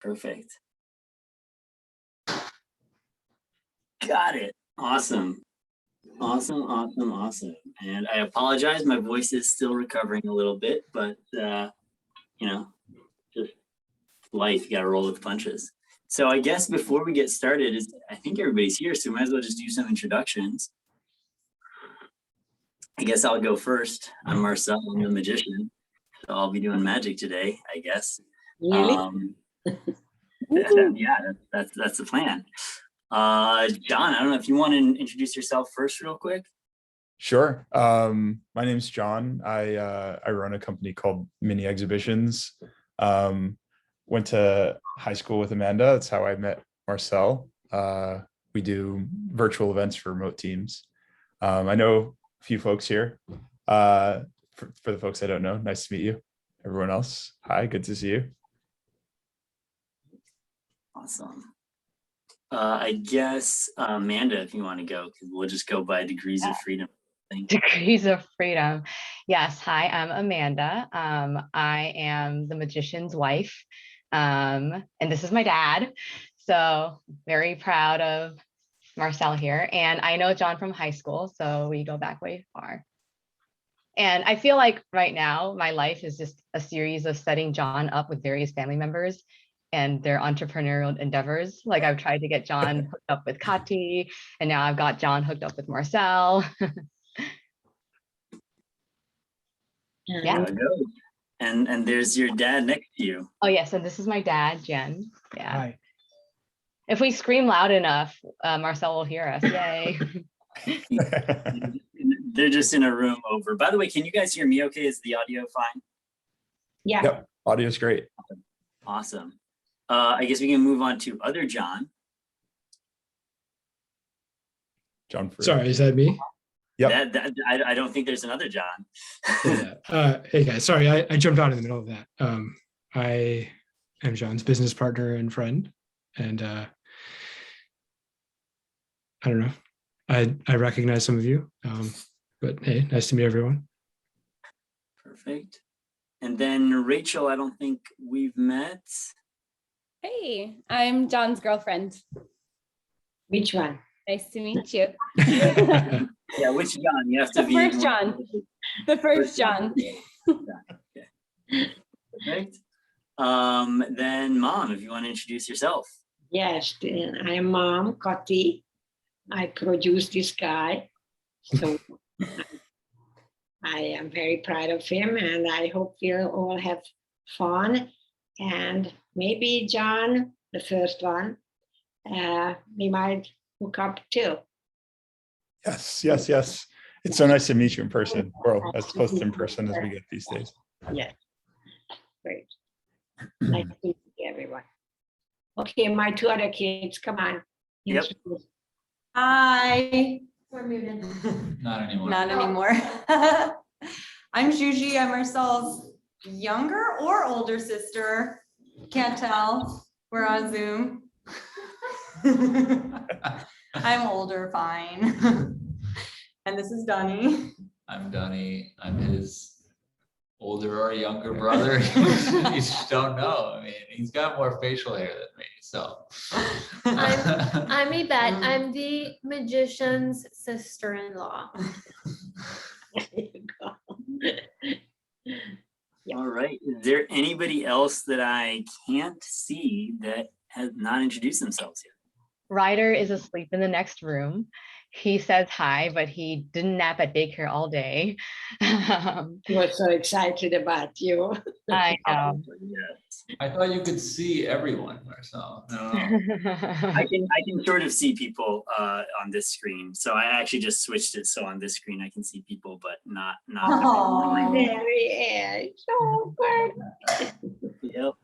Perfect. Got it. Awesome. Awesome. And I apologize, my voice is still recovering a little bit, but you know, just life, you gotta roll with the punches. So I guess before we get started, I think everybody's here, so we might as well just do some introductions. I guess I'll go first. I'm Marcell, I'm the magician. So I'll be doing magic today, I guess. Really? Yeah, that's the plan. John, I don't know if you want to introduce yourself first real quick. Sure. My name's John. I run a company called Mini Exhibitions. Went to high school with Amanda. That's how I met Marcell. We do virtual events for remote teams. I know a few folks here. For the folks I don't know, nice to meet you. Everyone else, hi, good to see you. Awesome. I guess Amanda, if you want to go, because we'll just go by degrees of freedom. Degrees of freedom. Yes. Hi, I'm Amanda. I am the magician's wife. And this is my dad. So very proud of Marcell here. And I know John from high school, so we go back way far. And I feel like right now, my life is just a series of setting John up with various family members and their entrepreneurial endeavors. Like I've tried to get John hooked up with Kati, and now I've got John hooked up with Marcell. Yeah. And there's your dad next to you. Oh yes, and this is my dad, Jen. Yeah. Hi. If we scream loud enough, Marcell will hear us. Yay. They're just in a room over. By the way, can you guys hear me okay? Is the audio fine? Yeah. Yep, audio's great. Awesome. I guess we can move on to other John. John. Sorry, is that me? Yep. I don't think there's another John. Yeah. Hey guys, sorry, I jumped on in the middle of that. I am John's business partner and friend, and I don't know. I recognize some of you, but hey, nice to meet everyone. Perfect. And then Rachel, I don't think we've met. Hey, I'm John's girlfriend. Which one? Nice to meet you. Yeah, which John? You have to The be first John. The first John. Okay. Perfect. Then Mom, if you want to introduce yourself. Yes, I'm Mom, Kati. I produce this guy. So I am very proud of him, and I hope we'll all have fun. And maybe John, the first one, we might hook up too. Yes. It's so nice to meet you in person. Well, as close to in person as we get these days. Yes. Great. Nice to meet everyone. Okay, my two other kids, come on. Yep. Hi. We're muted. Not anymore. Not anymore. I'm Juji. I'm Marcell's younger or older sister. Can't tell. We're on Zoom. I'm older, fine. And this is Donnie. I'm Donnie. I'm his older or younger brother. You just don't know. I mean, he's got more facial hair than me, so. I'm Yvette. I'm the magician's sister-in-law. All right. Is there anybody else that I can't see that has not introduced themselves yet? Ryder is asleep in the next room. He says hi, but he didn't nap at daycare all day. He was so excited about you. I know. Yes. I thought you could see everyone, Marcell. No. I can sort of see people on this screen. So I actually just switched it so on this screen I can see people, but not. Aww. There he is. So good. Yep.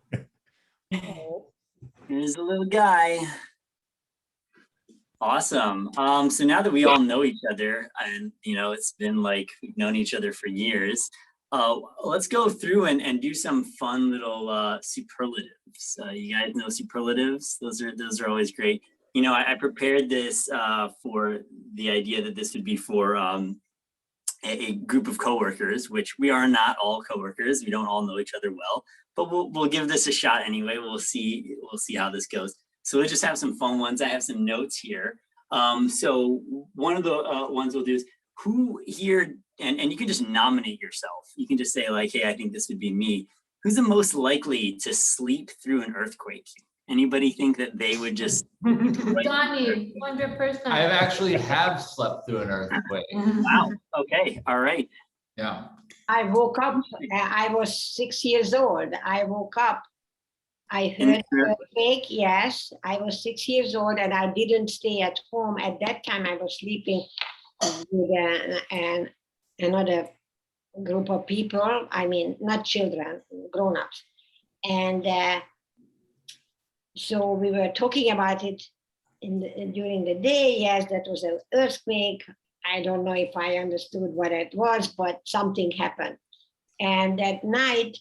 Here's the little guy. Awesome. So now that we all know each other, and it's been like we've known each other for years, let's go through and do some fun little superlatives. You guys know superlatives? Those are always great. I prepared this for the idea that this would be for a group of coworkers, which we are not all coworkers. We don't all know each other well, but we'll give this a shot anyway. We'll see how this goes. So we'll just have some fun ones. I have some notes here. So one of the ones we'll do is who here, and you can just nominate yourself. You can just say like, hey, I think this would be me. Who's the most likely to sleep through an earthquake? Anybody think that they would just? Johnny, 100%. I actually have slept through an earthquake. Wow. Okay. All right. Yeah. I woke up, I was 6 years old. I woke up. I heard the earthquake, yes. I was 6 years old and I didn't stay at home. At that time, I was sleeping with another group of people. I mean, not children, grown-ups. And so we were talking about it during the day. Yes, that was an earthquake. I don't know if I understood what it was, but something happened. And that night,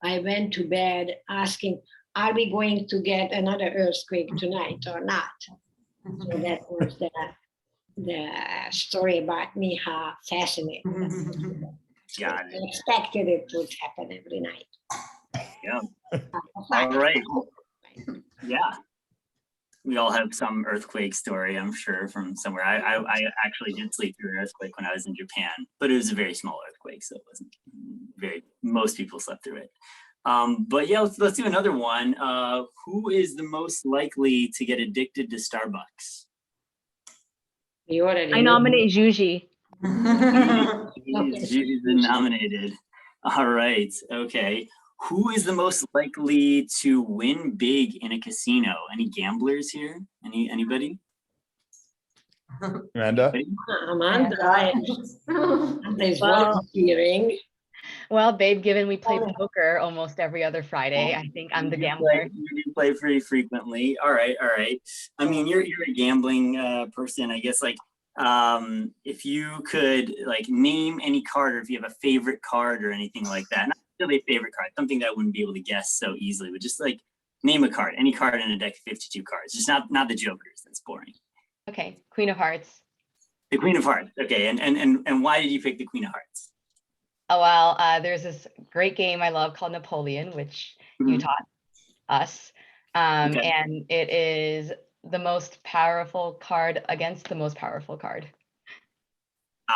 I went to bed asking, are we going to get another earthquake tonight or not? So that was the story about me, how fascinating. Yeah. I expected it would happen every night. Yeah. All right. Yeah. We all have some earthquake story, I'm sure, from somewhere. I actually did sleep through an earthquake when I was in Japan, but it was a very small earthquake, so it wasn't most people slept through it. But yeah, let's do another one. Who is the most likely to get addicted to Starbucks? You already I know. nominate Juji. She's been nominated. All right. Okay. Who is the most likely to win big in a casino? Any gamblers here? Anybody? Amanda? Amanda is volunteering. Well, babe, given we play poker almost every other Friday, I think I'm the gambler. You do play pretty frequently. All right. I mean, you're a gambling person, I guess. Like, if you could like name any card, or if you have a favorite card or anything like that. Not really a favorite card, something that I wouldn't be able to guess so easily, but just like name a card, any card in a deck of 52 cards, just not the jokers. That's boring. Okay, Queen of Hearts. The Queen of Hearts. Okay, and why did you pick the Queen of Hearts? Oh, well, there's this great game I love called Napoleon, which you taught us. Okay. And it is the most powerful card against the most powerful card.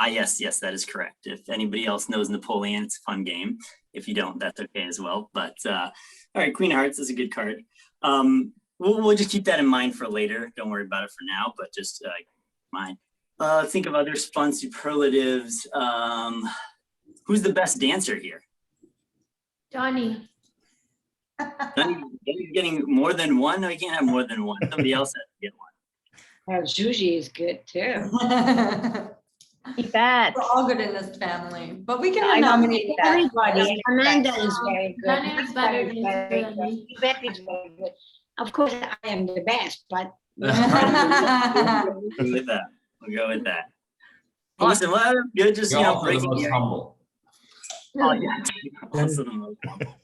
Yes, that is correct. If anybody else knows Napoleon, it's a fun game. If you don't, that's okay as well. But all right, Queen of Hearts is a good card. We'll just keep that in mind for later. Don't worry about it for now, but just mind. Think of other fun superlatives. Who's the best dancer here? Johnny. Johnny's getting more than one? No, you can't have more than one. Somebody else has to get one. Juji is good too. Eat that. We're all good in this family, but we I can nominate that. Everybody. Amanda is very good. Johnny is better than Very Johnny. good. Yvette is very good. Of course, I am the best, but We'll go with that. Awesome. Well, good. Just You're also the breaking most the ice. humble. Oh, yeah. Also the most humble.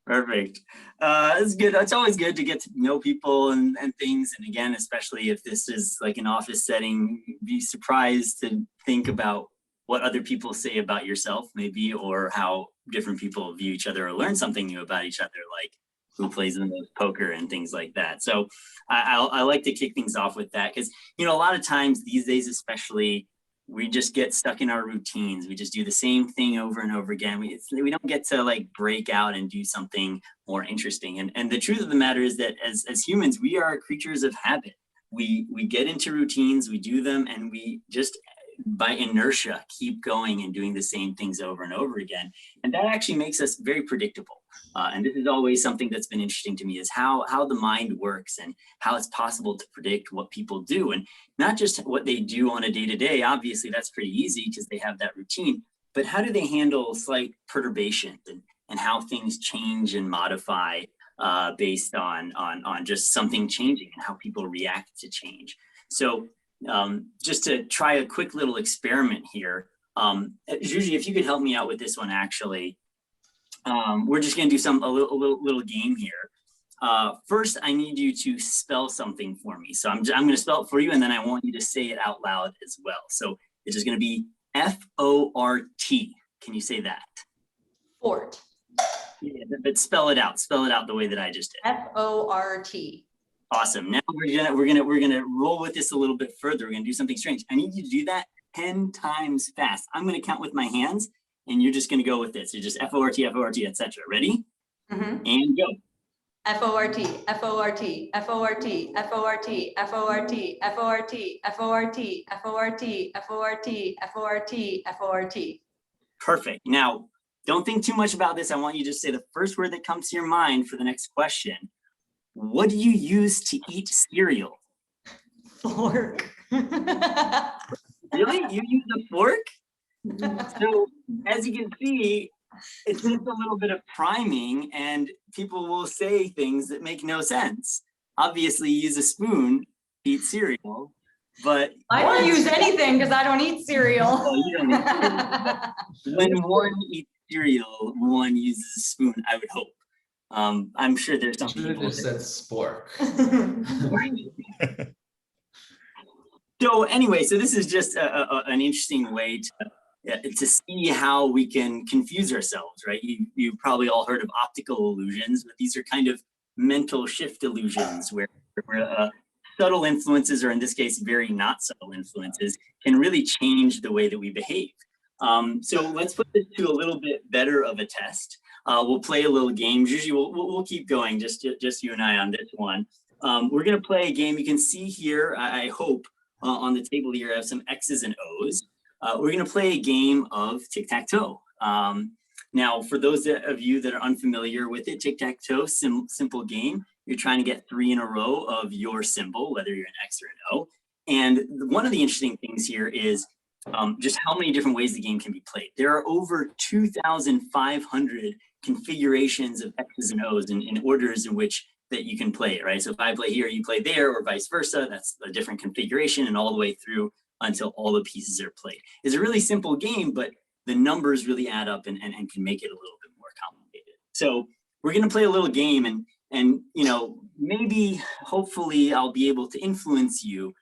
Perfect. It's good. It's always good to get to know people and things. And again, especially if this is like an office setting, be surprised to think about what other people say about yourself, maybe, or how different people view each other or learn something new about each other, like who plays the most poker and things like that. So I like to kick things off with that because, a lot of times these days, especially, we just get stuck in our routines. We just do the same thing over and over again. We don't get to like break out and do something more interesting. And the truth of the matter is that as humans, we are creatures of habit. We get into routines, we do them, and we just by inertia keep going and doing the same things over and over again. And that actually makes us very predictable. And this is always something that's been interesting to me, is how the mind works and how it's possible to predict what people do, and not just what they do on a day-to-day. Obviously, that's pretty easy because they have that routine, but how do they handle slight perturbations and how things change and modify based on just something changing and how people react to change. So just to try a quick little experiment here, Juji, if you could help me out with this one, actually. We're just going to do a little game here. First, I need you to spell something for me. So I'm going to spell it for you, and then I want you to say it out loud as well. So it's just going to be F-O-R-T. Can you say that? Fort. Yeah, but spell it out. Spell it out the way that I just did. F-O-R-T. Awesome. Now we're gonna roll with this a little bit further. We're gonna do something strange. I need you to do that 10 times fast. I'm gonna count with my hands, and you're just gonna go with this. You're just F-O-R-T, F-O-R-T, etc. Ready? And go. F-O-R-T, F-O-R-T, F-O-R-T, F-O-R-T, F-O-R-T, F-O-R-T, F-O-R-T, F-O-R-T, F-O-R-T, F-O-R-T, F-O-R-T. Perfect. Now, don't think too much about this. I want you to say the first word that comes to your mind for the next question. What do you use to eat cereal? Fork. Really? You use a fork? So as you can see, it's just a little bit of priming, and people will say things that make no sense. Obviously, you use a spoon to eat cereal, but I don't use anything because I don't eat cereal. Oh, you don't eat cereal. When one eats cereal, one uses a spoon, I would hope. I'm sure there's some Should have people just said spork. So anyway, so this is just an interesting way to see how we can confuse ourselves, right? You've probably all heard of optical illusions, but these are kind of mental shift illusions where subtle influences, or in this case, very not subtle influences, can really change the way that we behave. So let's put this to a little bit better of a test. We'll play a little game. Usually we'll keep going, just you and I on this one. We're gonna play a game. You can see here, I hope, on the table here, I have some X's and O's. We're gonna play a game of tic-tac-toe. Now, for those of you that are unfamiliar with it, tic-tac-toe, simple game. You're trying to get 3 in a row of your symbol, whether you're an X or an O. And one of the interesting things here is just how many different ways the game can be played. There are over 2,500 configurations of X's and O's in orders in which that you can play it, right? So if I play here, you play there, or vice versa, that's a different configuration, and all the way through until all the pieces are played. It's a really simple game, but the numbers really add up and can make it a little bit more complicated. So we're gonna play a little game, and you know, maybe, hopefully, I'll be able to influence you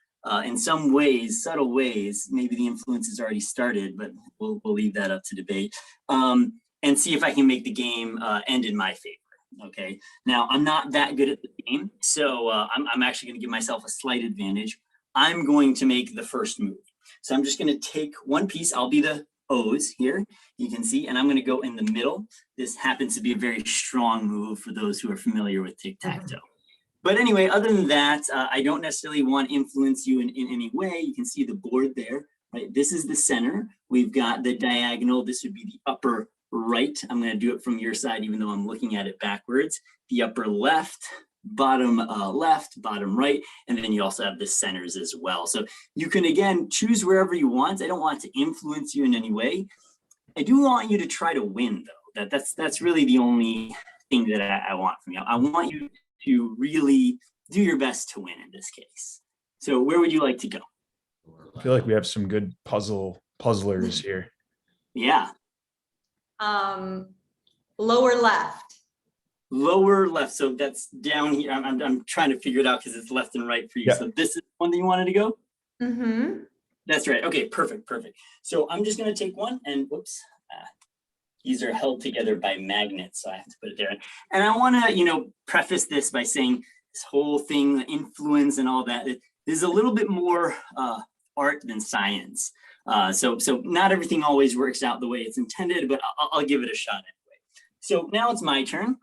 in some ways, subtle ways. Maybe the influence has already started, but we'll leave that up to debate. And see if I can make the game end in my favor. Okay. Now, I'm not that good at the game, so I'm actually going to give myself a slight advantage. I'm going to make the first move. So I'm just going to take one piece. I'll be the O's here, you can see, and I'm going to go in the middle. This happens to be a very strong move for those who are familiar with tic-tac-toe. But anyway, other than that, I don't necessarily want to influence you in any way. You can see the board there, right? This is the center. We've got the diagonal. This would be the upper right. I'm going to do it from your side, even though I'm looking at it backwards. The upper left, bottom right, and then you also have the centers as well. So you can, again, choose wherever you want. I don't want to influence you in any way. I do want you to try to win, though. That's really the only thing that I want from you. I want you to really do your best to win in this case. So where would you like to go? I feel like we have some good puzzlers here. Yeah. Lower left. Lower left. So that's down here. I'm trying to figure it out because it's left and right for you. Yeah. So this is the one that you wanted to go? Mm-hmm. That's right. Okay, perfect. So I'm just going to take one and whoops. These are held together by magnets, so I have to put it there. And I want to, preface this by saying this whole thing, the influence and all that, there's a little bit more art than science. So not everything always works out the way it's intended, but I'll give it a shot anyway. So now it's my turn,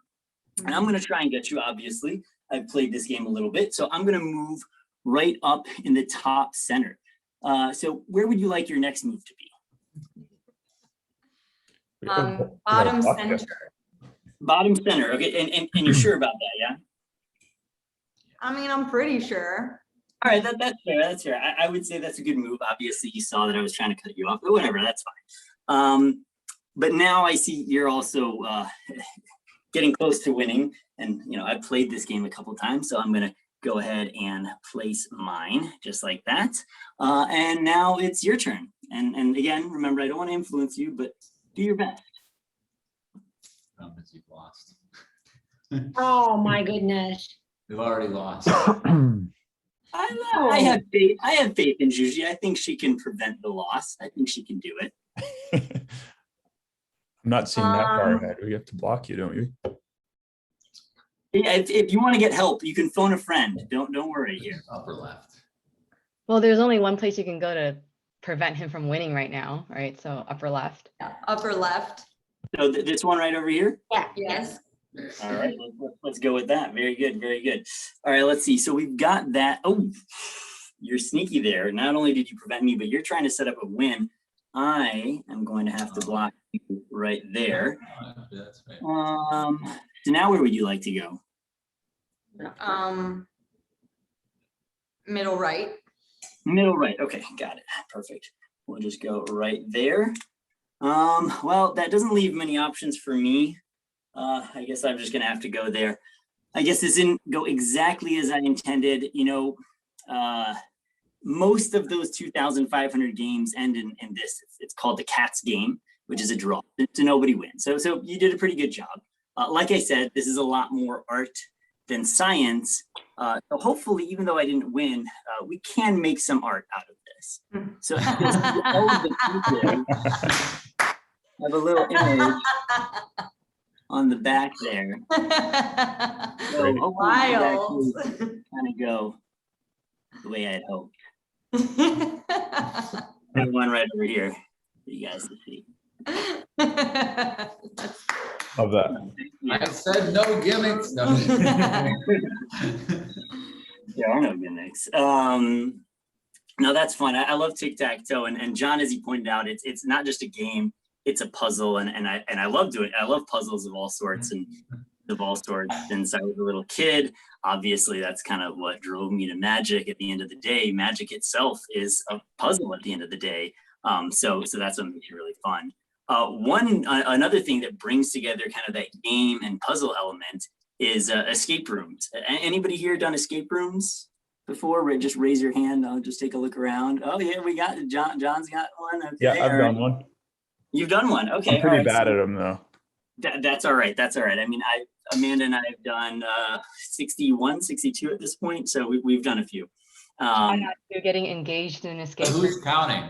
and I'm going to try and get you, obviously. I've played this game a little bit, so I'm going to move right up in the top center. So where would you like your next move to be? Bottom center. Bottom center. Okay, and you're sure about that, yeah? I mean, I'm pretty sure. All right, that's fair. I would say that's a good move. Obviously, you saw that I was trying to cut you off, but whatever, that's fine. But now I see you're also getting close to winning, and I've played this game a couple times, so I'm gonna go ahead and place mine just like that. And now it's your turn. And again, remember, I don't want to influence you, but do your best. You've lost. Oh, my goodness. We've already lost. I have faith. I have faith in Juji. I think she can prevent the loss. I think she can do it. I'm not seeing that far Um, ahead. We have to block you, don't we? Yeah, if you want to get help, you can phone a friend. Don't worry here. Upper left. Well, there's only one place you can go to prevent him from winning right now, right? So upper left. Yeah, upper left. So this one right over here. Yeah. Yes. All right, let's go with that. Very good, very good. All right, let's see. So we've got that. Oh, you're sneaky there. Not only did you prevent me, but you're trying to set up a win. I am going to have to block you right there. That's right. So now where would you like to go? Middle right. Middle right. Okay, got it. Perfect. We'll just go right there. Well, that doesn't leave many options for me. I guess I'm just gonna have to go there. I guess this didn't go exactly as I intended. You know, most of those 2,500 games end in this. It's called the Cats game, which is a draw. So nobody wins. So you did a pretty good job. Like I said, this is a lot more art than science. So hopefully, even though I didn't win, we can make some art out of this. So all of the people have a little image on the back there. So hopefully Wild. kind of go the way I had hoped. Got one right over here for you guys to see. Love that. I said no gimmicks. No. There are no gimmicks. No, that's fun. I love tic-tac-toe, and John, as he pointed out, it's not just a game; it's a puzzle, and I love doing. I love puzzles of all sorts and of all sorts. Since I was a little kid, obviously, that's kind of what drove me to magic. At the end of the day, magic itself is a puzzle. At the end of the day, so that's what makes it really fun. Another thing that brings together kind of that game and puzzle element is escape rooms. Anybody here done escape rooms before? Just raise your hand. I'll just take a look around. Oh yeah, we got John. John's got one. Okay, Yeah, I've all done right. one. You've done one. Okay, I'm pretty all right. bad So at them though. that's all right. That's all right. I mean, Amanda and I have done 61, 62 at this point. So we've done a few. You're getting engaged in escape. Who's counting?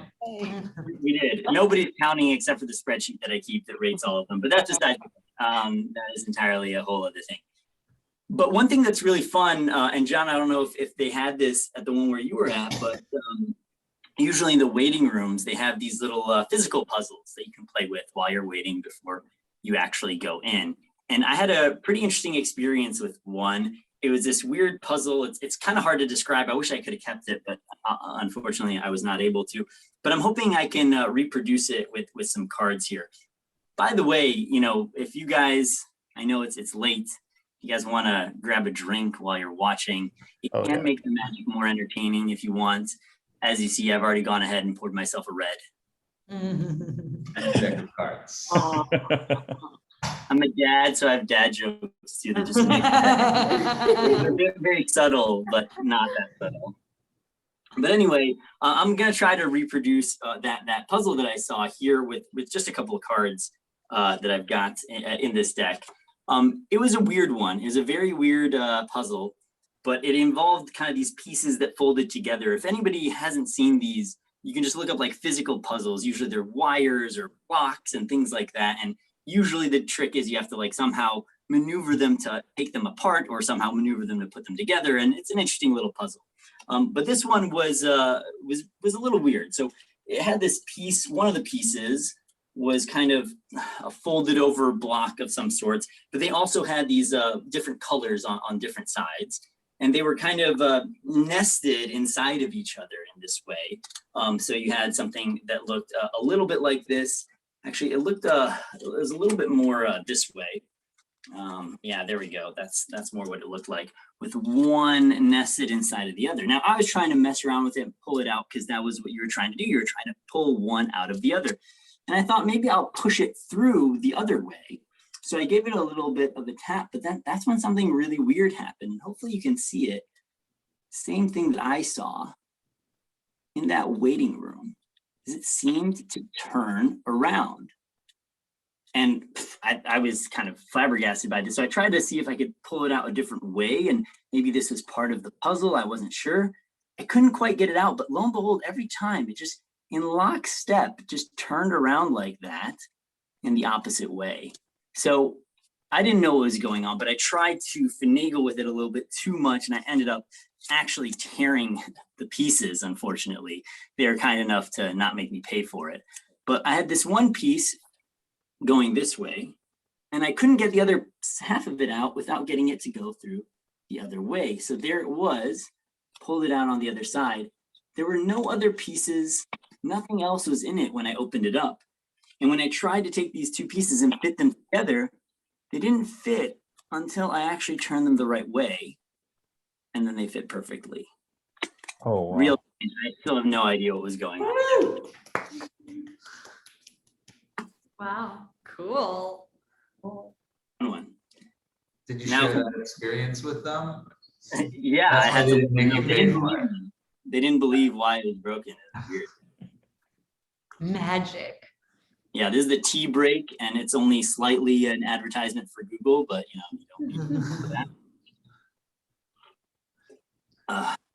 We did. Nobody's counting except for the spreadsheet that I keep that rates all of them. But that's just that is entirely a whole other thing. But one thing that's really fun, and John, I don't know if they had this at the one where you were at, but usually in the waiting rooms, they have these little physical puzzles that you can play with while you're waiting before you actually go in. And I had a pretty interesting experience with one. It was this weird puzzle. It's kind of hard to describe. I wish I could have kept it, but unfortunately I was not able to. But I'm hoping I can reproduce it with some cards here. By the way, you know, if you guys, I know it's late, if you guys want to grab a drink while you're watching, you can make the magic more entertaining if you want. As you see, I've already gone ahead and poured myself a red. Deck of cards. I'm a dad, so I have dad jokes too that just make they're very subtle, but not that subtle. But anyway, I'm gonna try to reproduce that puzzle that I saw here with just a couple of cards that I've got in this deck. It was a weird one. It was a very weird puzzle, but it involved kind of these pieces that folded together. If anybody hasn't seen these, you can just look up like physical puzzles. Usually they're wires or blocks and things like that. And usually the trick is you have to like somehow maneuver them to take them apart or somehow maneuver them to put them together. And it's an interesting little puzzle. But this one was a little weird. So it had this piece, one of the pieces was kind of a folded over block of some sorts, but they also had these different colors on different sides. And they were kind of nested inside of each other in this way. So you had something that looked a little bit like this. Actually, it looked, it was a little bit more this way. Yeah, there we go. That's more what it looked like, with one nested inside of the other. Now, I was trying to mess around with it and pull it out because that was what you were trying to do. You were trying to pull one out of the other. And I thought maybe I'll push it through the other way. So I gave it a little bit of a tap, but that's when something really weird happened. Hopefully you can see it. Same thing that I saw in that waiting room, is it seemed to turn around. And I was kind of flabbergasted by this. So I tried to see if I could pull it out a different way. And maybe this was part of the puzzle. I wasn't sure. I couldn't quite get it out. But lo and behold, every time it just in lockstep just turned around like that in the opposite way. So I didn't know what was going on, but I tried to finagle with it a little bit too much. And I ended up actually tearing the pieces, unfortunately. They were kind enough to not make me pay for it. But I had this one piece going this way, and I couldn't get the other half of it out without getting it to go through the other way. So there it was, pulled it out on the other side. There were no other pieces, nothing else was in it when I opened it up. And when I tried to take these two pieces and fit them together, they didn't fit until I actually turned them the right way. And then they fit perfectly. Oh, wow. Real, I still have no idea what was going on. Wow, cool. Fun one. Did you Now- share that experience with them? Yeah, That's I why had they to. didn't make you They pay didn't for it. believe me. They didn't believe why it was broken. It was weird. Magic. Yeah, this is the tea break, and it's only slightly an advertisement for Google, but you don't need to for that.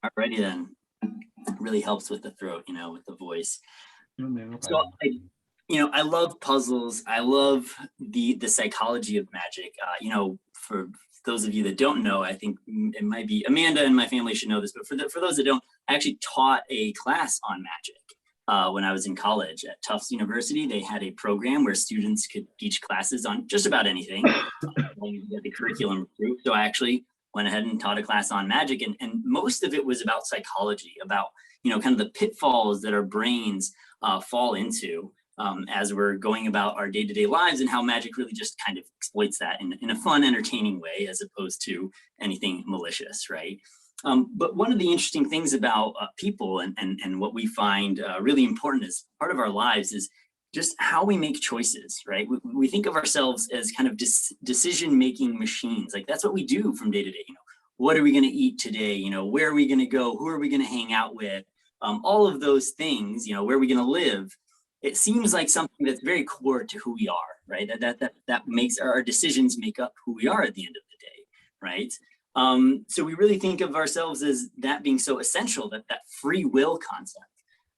Alrighty then. It really helps with the throat, with the voice. So I love puzzles. I love the psychology of magic. For those of you that don't know, I think it might be Amanda and my family should know this, but for those that don't, I actually taught a class on magic when I was in college at Tufts University. They had a program where students could teach classes on just about anything. The curriculum approved. So I actually went ahead and taught a class on magic, and most of it was about psychology, about kind of the pitfalls that our brains fall into as we're going about our day-to-day lives, and how magic really just kind of exploits that in a fun, entertaining way, as opposed to anything malicious, right? But one of the interesting things about people and what we find really important as part of our lives is just how we make choices, right? We think of ourselves as kind of decision-making machines. Like that's what we do from day to day. What are we going to eat today? Where are we going to go? Who are we going to hang out with? All of those things, where are we going to live? It seems like something that's very core to who we are, right? That makes our decisions make up who we are at the end of the day, right? So we really think of ourselves as that being so essential, that free will concept.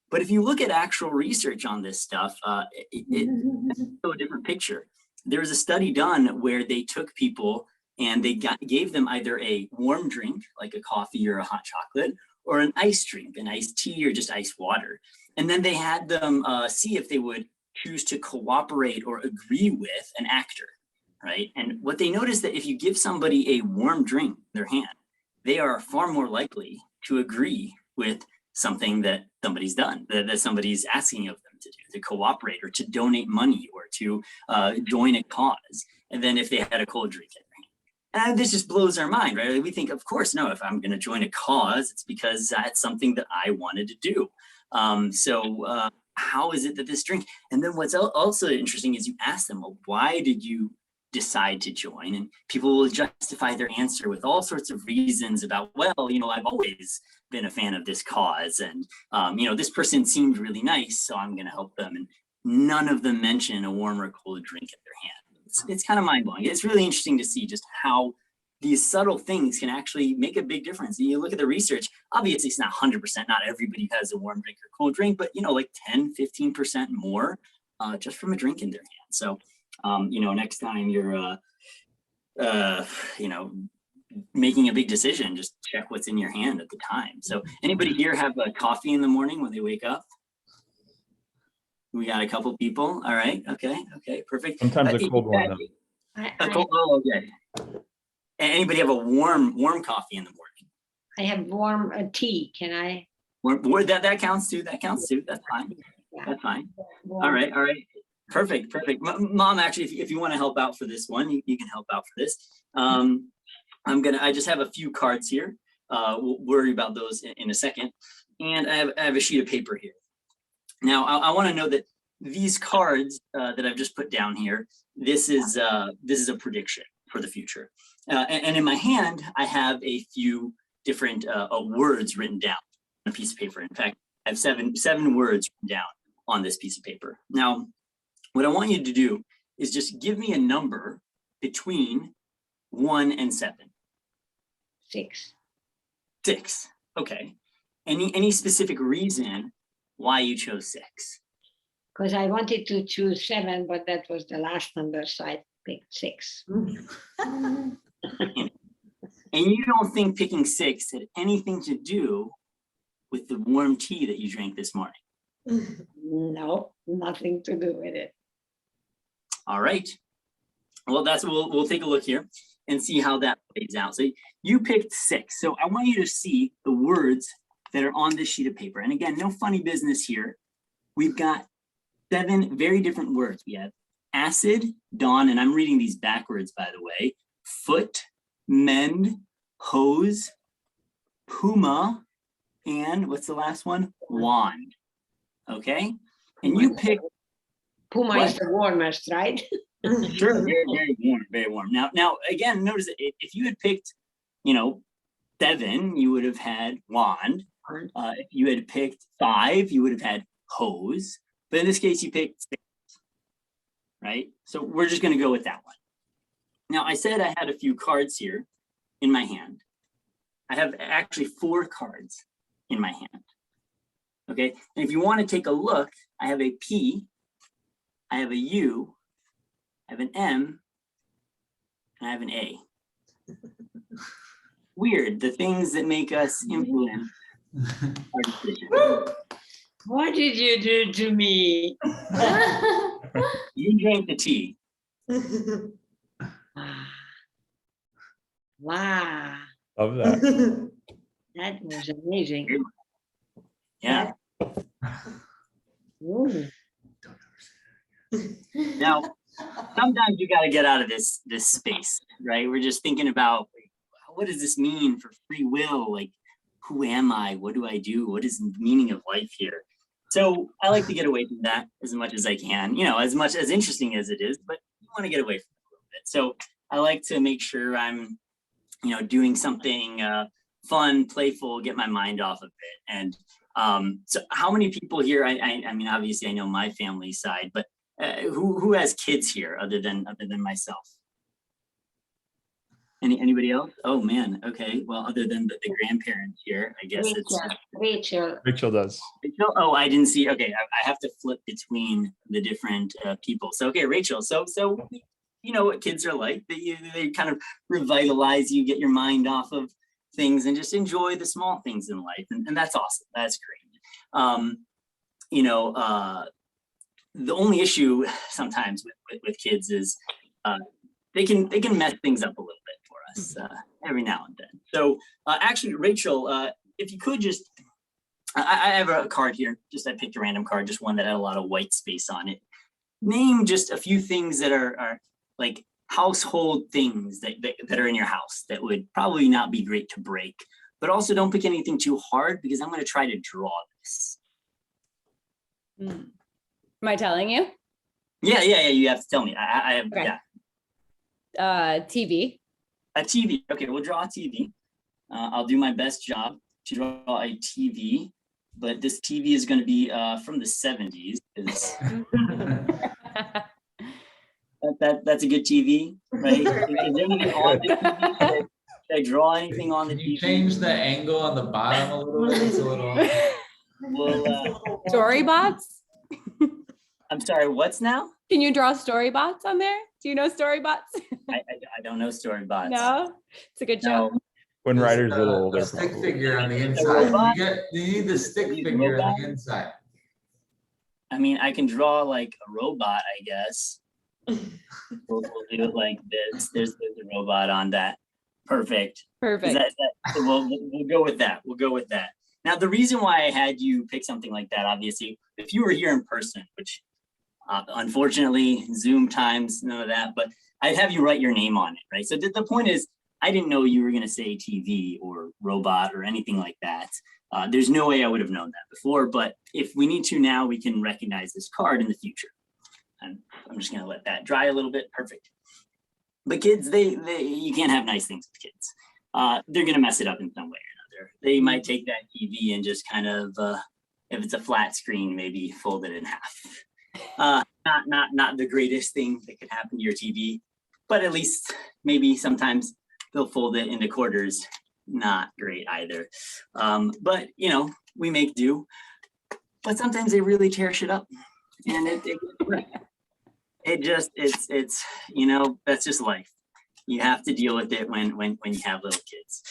But if you look at actual research on this stuff, it's a different picture. There was a study done where they took people and they gave them either a warm drink, like a coffee or a hot chocolate, or an iced drink, an iced tea or just iced water. And then they had them see if they would choose to cooperate or agree with an actor, right? And what they noticed that if you give somebody a warm drink in their hand, they are far more likely to agree with something that somebody's done, that somebody's asking of them to do, to cooperate or to donate money or to join a cause. And then if they had a cold drink in their hand. And this just blows our mind, right? We think, of course, no, if I'm going to join a cause, it's because it's something that I wanted to do. So how is it that this drink? And then what's also interesting is you ask them, well, why did you decide to join? And people will justify their answer with all sorts of reasons about, well, I've always been a fan of this cause, and this person seemed really nice, so I'm going to help them. And none of them mention a warm or cold drink in their hand. It's kind of mind-blowing. It's really interesting to see just how these subtle things can actually make a big difference. And you look at the research, obviously it's not 100%, not everybody has a warm drink or cold drink, but like 10-15% more just from a drink in their hand. So next time you're making a big decision, just check what's in your hand at the time. So anybody here have a coffee in the morning when they wake up? We got a couple people. All right. Okay, perfect. Sometimes a cold one, though. Okay. Anybody have a warm coffee in the morning? I have warm tea. Can I? That counts too. That's fine. Yeah. That's fine. Warm. All right. Perfect. Mom, actually, if you want to help out for this one, you can help out for this. I just have a few cards here. We'll worry about those in a second. And I have a sheet of paper here. Now, I want to know that these cards that I've just put down here, this is a prediction for the future. And in my hand, I have a few different words written down on a piece of paper. In fact, I have seven words written down on this piece of paper. Now, what I want you to do is just give me a number between 1 and 7. 6. 6. Okay. Any specific reason why you chose 6? Because I wanted to choose 7, but that was the last number, so I picked 6. And you don't think picking 6 had anything to do with the warm tea that you drank this morning? No, nothing to do with it. All right. Well, we'll take a look here and see how that plays out. So you picked 6. So I want you to see the words that are on this sheet of paper. And again, no funny business here. We've got 7 very different words. We have acid, dawn, and I'm reading these backwards, by the way. Foot, mend, hose, puma, and what's the last one? Wand. Okay. And you picked Puma is the warmest, right? sure, very, very warm, very warm. Now again, notice that if you had picked, 7, you would have had wand. If you had picked 5, you would have had hose. But in this case, you picked 6, right? So we're just going to go with that one. Now, I said I had a few cards here in my hand. I have actually 4 cards in my hand. Okay, and if you want to take a look, I have a P, I have a U, I have an M, and I have an A. Weird, the things that make us influence our decisions. What did you do to me? You drank the tea. Wow, Love that. that was amazing. Yeah. Ooh. Now, sometimes you got to get out of this space, right? We're just thinking about what does this mean for free will? Like, who am I? What do I do? What is the meaning of life here? So I like to get away from that as much as I can, as much as interesting as it is, but you want to get away from it a little bit. So I like to make sure I'm, doing something fun, playful, get my mind off of it. And so how many people here, I mean, obviously I know my family side, but who has kids here other than myself? Anybody else? Oh man, okay. Well, other than the grandparents here, I guess it's Rachel. Rachel does. Rachel. Oh, I didn't see. Okay, I have to flip between the different people. So okay, Rachel. So you know what kids are like. They kind of revitalize you, get your mind off of things, and just enjoy the small things in life, and that's awesome. That's great. The only issue sometimes with kids is they can mess things up a little bit for us every now and then. So actually, Rachel, if you could just, I have a card here. I picked a random card, just one that had a lot of white space on it. Name just a few things that are like household things that are in your house that would probably not be great to break, but also don't pick anything too hard because I'm going to try to draw this. Am I telling you? Yeah. You have to tell me. I have, Okay. yeah. TV. A TV. Okay, we'll draw a TV. I'll do my best job to draw a TV, but this TV is going to be from the 70s. That's a good TV, right? Is there anything on the TV? Should I draw anything on the Can you TV? change the angle on the bottom a little bit? It's a little. Well, Storybots? I'm sorry, what's now? Can you draw storybots on there? Do you know storybots? I don't know storybots. No, it's a good show. No. When Ryder's a little A older. stick probably. figure on the inside. You need the stick figure on the inside. I mean, I can draw like a robot, I guess. We'll do it like this. There's a robot on that. Perfect. Perfect. We'll go with that. We'll go with that. Now, the reason why I had you pick something like that, obviously, if you were here in person, which unfortunately, Zoom times, none of that, but I'd have you write your name on it, right? So the point is, I didn't know you were going to say TV or robot or anything like that. There's no way I would have known that before, but if we need to now, we can recognize this card in the future. And I'm just going to let that dry a little bit. Perfect. But kids, you can't have nice things with kids. They're going to mess it up in some way or another. They might take that TV and just kind of, if it's a flat screen, maybe fold it in half. not the greatest thing that could happen to your TV, but at least maybe sometimes they'll fold it into quarters. Not great either. But you know, we make do. But sometimes they really tear shit up, and it's you know, that's just life. You have to deal with it when you have little kids.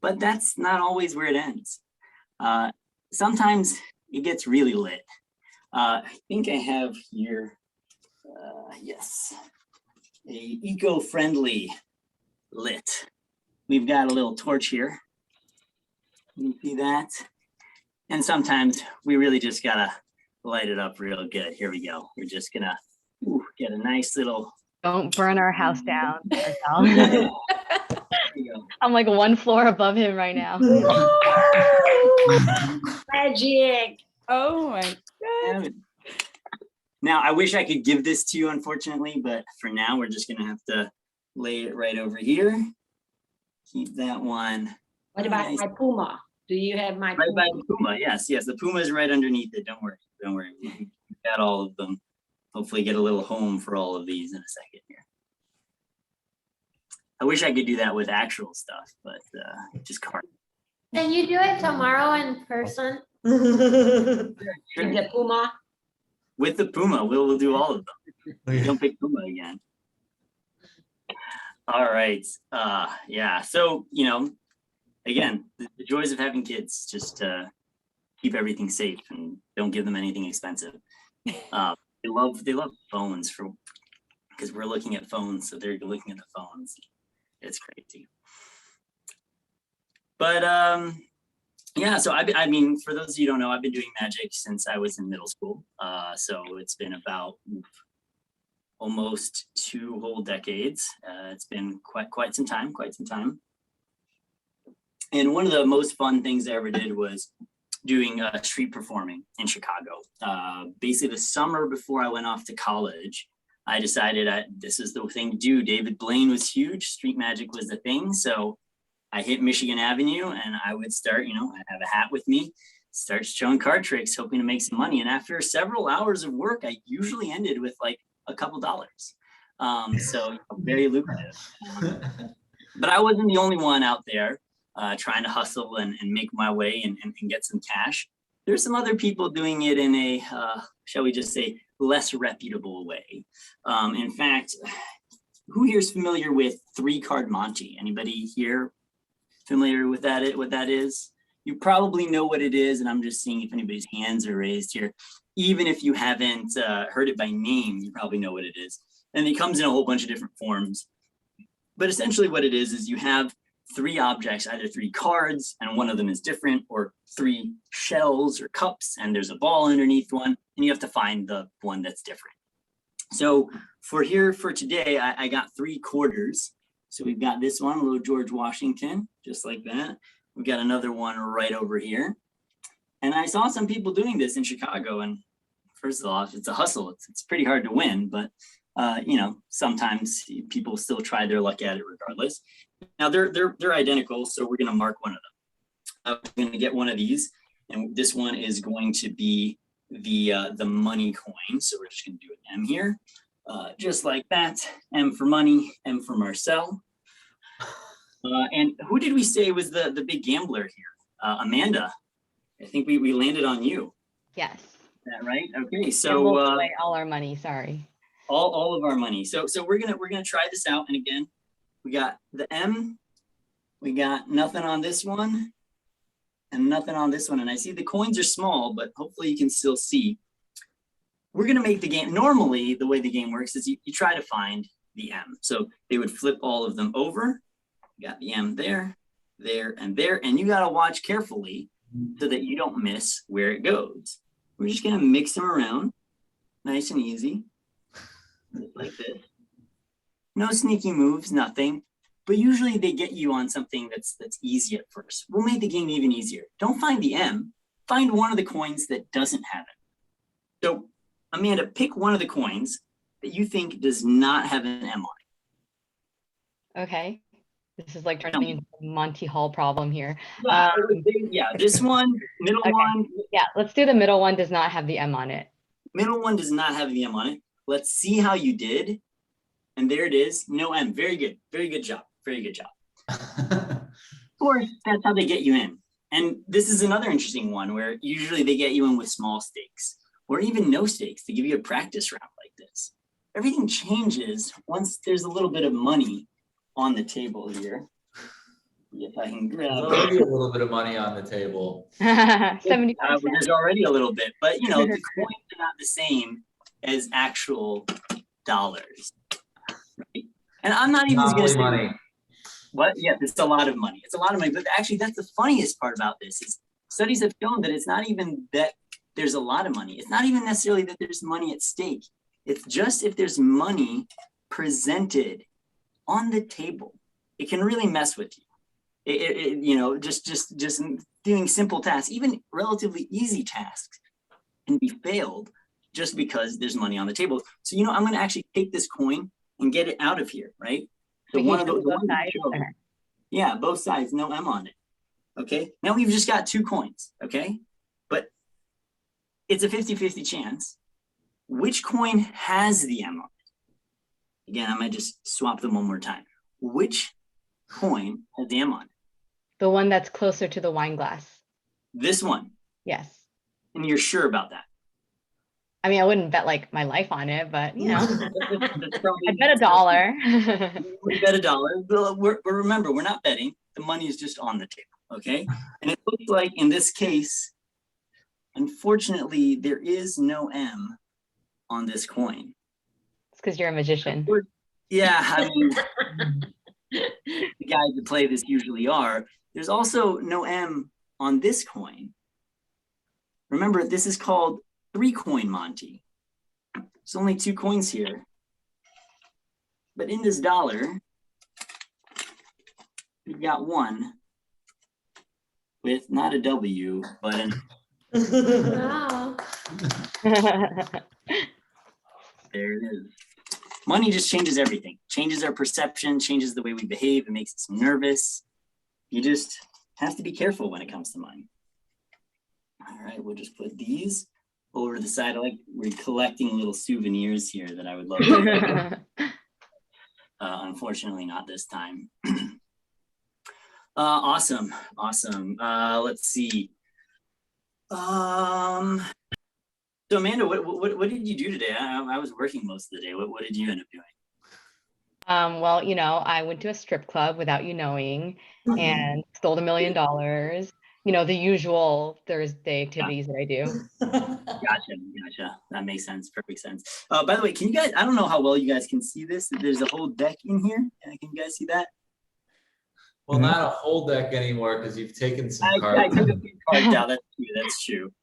But that's not always where it ends. Sometimes it gets really lit. I think I have here, yes, a eco-friendly lit. We've got a little torch here. You see that? And sometimes we really just gotta light it up real good. Here we go. We're just gonna get a nice little. Don't burn our house down. There you go. I'm like 1 floor above him right now. Magic. Oh my God. Now, I wish I could give this to you, unfortunately, but for now, we're just gonna have to lay it right over here. Keep that one. What about Nice. my Puma? Do you have my Right by Puma? the Puma, yes, the Puma is right underneath it. Don't worry. We've got all of them. Hopefully get a little home for all of these in a second here. I wish I could do that with actual stuff, but just card. Can you do it tomorrow in person? With the Puma? With the Puma, we'll do all of them. You don't pick Puma again. All right, yeah, so, you know, again, the joys of having kids, just keep everything safe and don't give them anything expensive. They love phones because we're looking at phones, so they're looking at the phones. It's crazy. But yeah, so I mean, for those of you who don't know, I've been doing magic since I was in middle school. So it's been about almost 2 whole decades. It's been quite some time. And one of the most fun things I ever did was doing street performing in Chicago. Basically the summer before I went off to college, I decided this is the thing to do. David Blaine was huge, street magic was the thing. So I hit Michigan Avenue and I would start, you know, I'd have a hat with me, start showing card tricks, hoping to make some money. And after several hours of work, I usually ended with like a couple dollars. So very lucrative. But I wasn't the only one out there trying to hustle and make my way and get some cash. There's some other people doing it in a, shall we just say, less reputable way. In fact, who here is familiar with 3-card Monte? Anybody here familiar with that? What that is? You probably know what it is, and I'm just seeing if anybody's hands are raised here. Even if you haven't heard it by name, you probably know what it is. And it comes in a whole bunch of different forms. But essentially what it is you have 3 objects, either 3 cards, and one of them is different, or 3 shells or cups, and there's a ball underneath one, and you have to find the one that's different. So for today, I got 3 quarters. So we've got this one, little George Washington, just like that. We've got another one right over here. And I saw some people doing this in Chicago, and first of all, it's a hustle. It's pretty hard to win, but you know, sometimes people still try their luck at it regardless. Now they're identical, so we're gonna mark one of them. I'm gonna get one of these, and this one is going to be the money coin. So we're just gonna do an M here, just like that. M for money, M for Marcell. And who did we say was the big gambler here? Amanda. I think we landed on you. Yes. Is that right? Okay, Gambled so away all our money, sorry. all of our money. So we're gonna try this out. And again, we got the M, we got nothing on this one, and nothing on this one. And I see the coins are small, but hopefully you can still see. We're gonna make the game. Normally, the way the game works is you try to find the M. So they would flip all of them over. You got the M there, there, and there, and you gotta watch carefully so that you don't miss where it goes. We're just gonna mix them around, nice and easy, just like this. No sneaky moves, nothing. But usually they get you on something that's easy at first. We'll make the game even easier. Don't find the M, find one of the coins that doesn't have it. So Amanda, pick one of the coins that you think does not have an M on Okay. This is like turning into a Monty Hall problem here. it. Yeah, this one, middle Okay. one. Yeah, let's do the middle one does not have the M on it. Middle one does not have the M on it. Let's see how you did. And there it is, no M. Very good. Very good job. Very good job. Of course, that's how they get you in. And this is another interesting one where usually they get you in with small stakes or even no stakes to give you a practice round like this. Everything changes once there's a little bit of money on the table here. If I can There's grab already a little bit of money on the table. 70%. there's already a little bit, but you know, the coins are not the same as actual dollars. Right? And I'm not even going to say Money. what? Yeah, it's a lot of money. It's a lot of money. But actually, that's the funniest part about this is studies have shown that it's not even that there's a lot of money. It's not even necessarily that there's money at stake. It's just if there's money presented on the table, it can really mess with you. You know, just doing simple tasks, even relatively easy tasks, can be failed just because there's money on the table. So you know, I'm going to actually take this coin and get it out of here, right? So Wait, one of can the you show one both sides? show, Okay. yeah, both sides, no M on it. Okay, now we've just got 2 coins, okay? But it's a 50-50 chance. Which coin has the M on it? Again, I might just swap them one more time. Which coin has the M on it? The one that's closer to the wine glass. This one. Yes. And you're sure about that? I mean, I wouldn't bet like my life on it, but you know, That's probably- I'd bet $1. We bet $1. But remember, we're not betting. The money is just on the table, okay? And it looks like in this case, unfortunately, there is no M on this coin. It's because you're a magician. Yeah, I mean, the guys that play this usually are. There's also no M on this coin. Remember, this is called 3-coin Monty. There's only 2 coins here. But in this dollar, we've got one with not a W, but an Wow. there it is. Money just changes everything. Changes our perception, changes the way we behave. It makes us nervous. You just have to be careful when it comes to money. All right, we'll just put these over to the side. We're collecting little souvenirs here that I would love to. Unfortunately, not this time. Awesome. Let's see. So Amanda, what did you do today? I was working most of the day. What did you end up doing? Well, you know, I went to a strip club without you knowing and stole $1 million. You know, the usual Thursday activities that I do. Gotcha. That makes sense. Perfect sense. By the way, can you guys, I don't know how well you guys can see this. There's a whole deck in here. Can you guys see that? Well, not a whole deck anymore because you've taken some I cards. took a few cards out. That's true.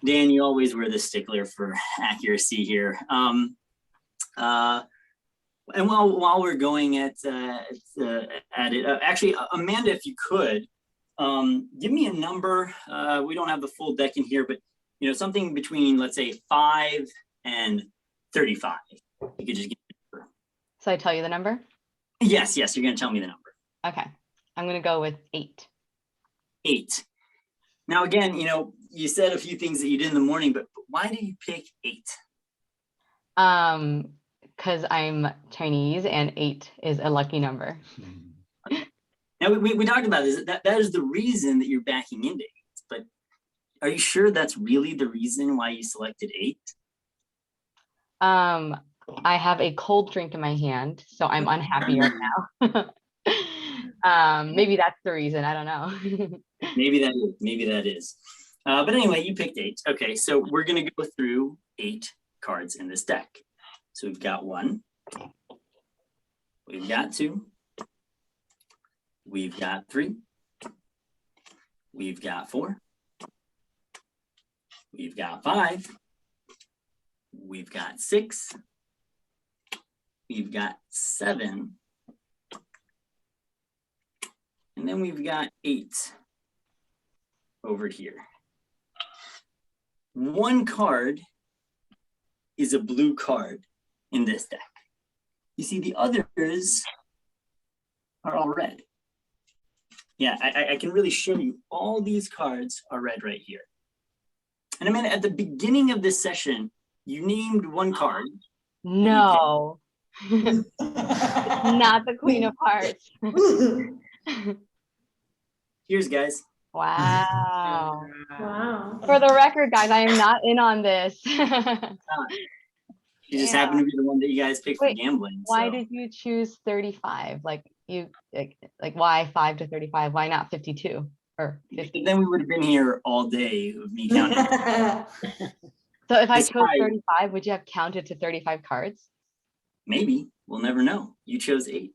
Dan, you always were the stickler for accuracy here. And while we're going at it, actually, Amanda, if you could, give me a number. We don't have the full deck in here, but you know, something between, let's say, 5 and 35. You could just give me a number. So I tell you the number? Yes, you're gonna tell me the number. Okay. I'm gonna go with 8. 8. Now, again, you know, you said a few things that you did in the morning, but why did you pick 8? Because I'm Chinese and 8 is a lucky number. Now, we talked about this. That is the reason that you're backing into 8. But are you sure that's really the reason why you selected 8? I have a cold drink in my hand, so I'm unhappy right now. Maybe that's the reason. I don't know. Maybe that is. But anyway, you picked 8. Okay, so we're going to go through 8 cards in this deck. So we've got 1. We've got 2. We've got 3. We've got 4. We've got 5. We've got 6. We've got 7. And then we've got 8 over here. 1 card is a blue card in this deck. You see, the others are all red. Yeah, I can really show you all these cards are red right here. And I mean, at the beginning of this session, You named one card. No. Not the Queen of Hearts. Cheers, guys. Wow. Wow. For the record, guys, I am not in on this. She just Yeah. happened to be the one that you guys picked for Wait, gambling. Why so. did you choose 35? Like why 5 to 35? Why not 52 or 50? Then we would have been here all day of me counting. So if I This chose guy- 35, would you have counted to 35 cards? Maybe. We'll never know. You chose 8.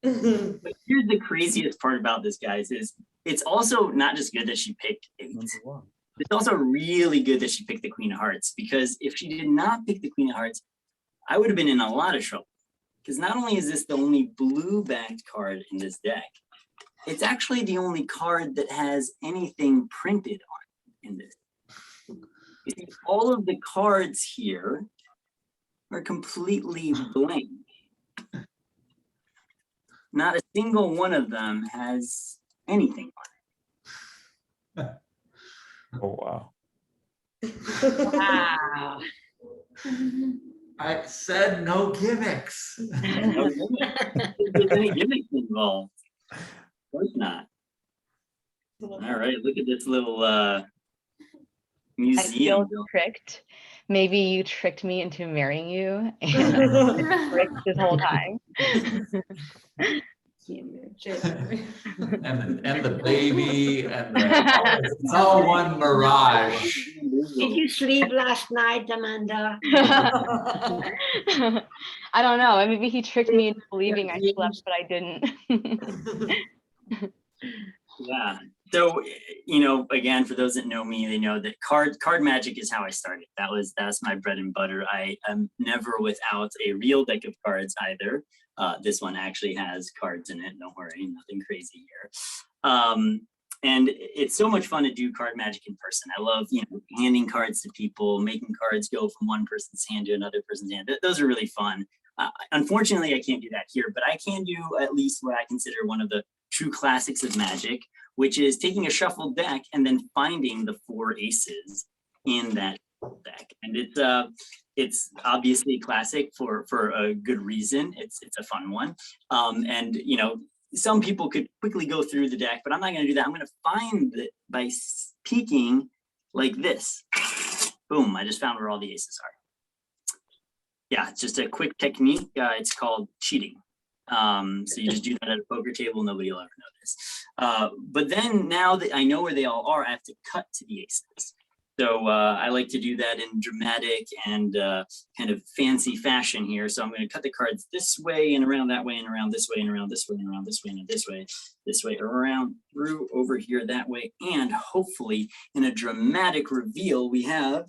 But here's the craziest part about this, guys, is it's also not just good that she picked 8. It's also really good that she picked the Queen of Hearts, because if she did not pick the Queen of Hearts, I would have been in a lot of trouble. Because not only is this the only blue-backed card in this deck, it's actually the only card that has anything printed on it in this. You see, all of the cards here are completely blank. Not a single one of them has anything on it. Oh, wow. Wow. I said no gimmicks. No gimmick. If there's any gimmicks involved. Of course not. All right, look at this little I museum. feel tricked. Maybe you tricked me into marrying you and I've been tricked this whole time. And the baby and it's all one mirage. Did you sleep last night, Amanda? I don't know. Maybe he tricked me into believing I slept, but I didn't. Yeah. So, again, for those that know me, they know that card magic is how I started. That's my bread and butter. I am never without a real deck of cards either. This one actually has cards in it. Don't worry, nothing crazy here. And it's so much fun to do card magic in person. I love, handing cards to people, making cards go from one person's hand to another person's hand. Those are really fun. Unfortunately, I can't do that here, but I can do at least what I consider one of the true classics of Magic, which is taking a shuffled deck and then finding the 4 aces in that deck. And it's obviously classic for a good reason. It's a fun one. And some people could quickly go through the deck, but I'm not going to do that. I'm going to find it by peeking like this. Boom, I just found where all the aces are. Yeah, it's just a quick technique. It's called cheating. So you just do that at a poker table, nobody will ever notice. But then now that I know where they all are, I have to cut to the aces. So I like to do that in dramatic and kind of fancy fashion here. So I'm going to cut the cards this way and around that way and around this way and around this way and around this way and this way, around through over here that way. And hopefully in a dramatic reveal, we have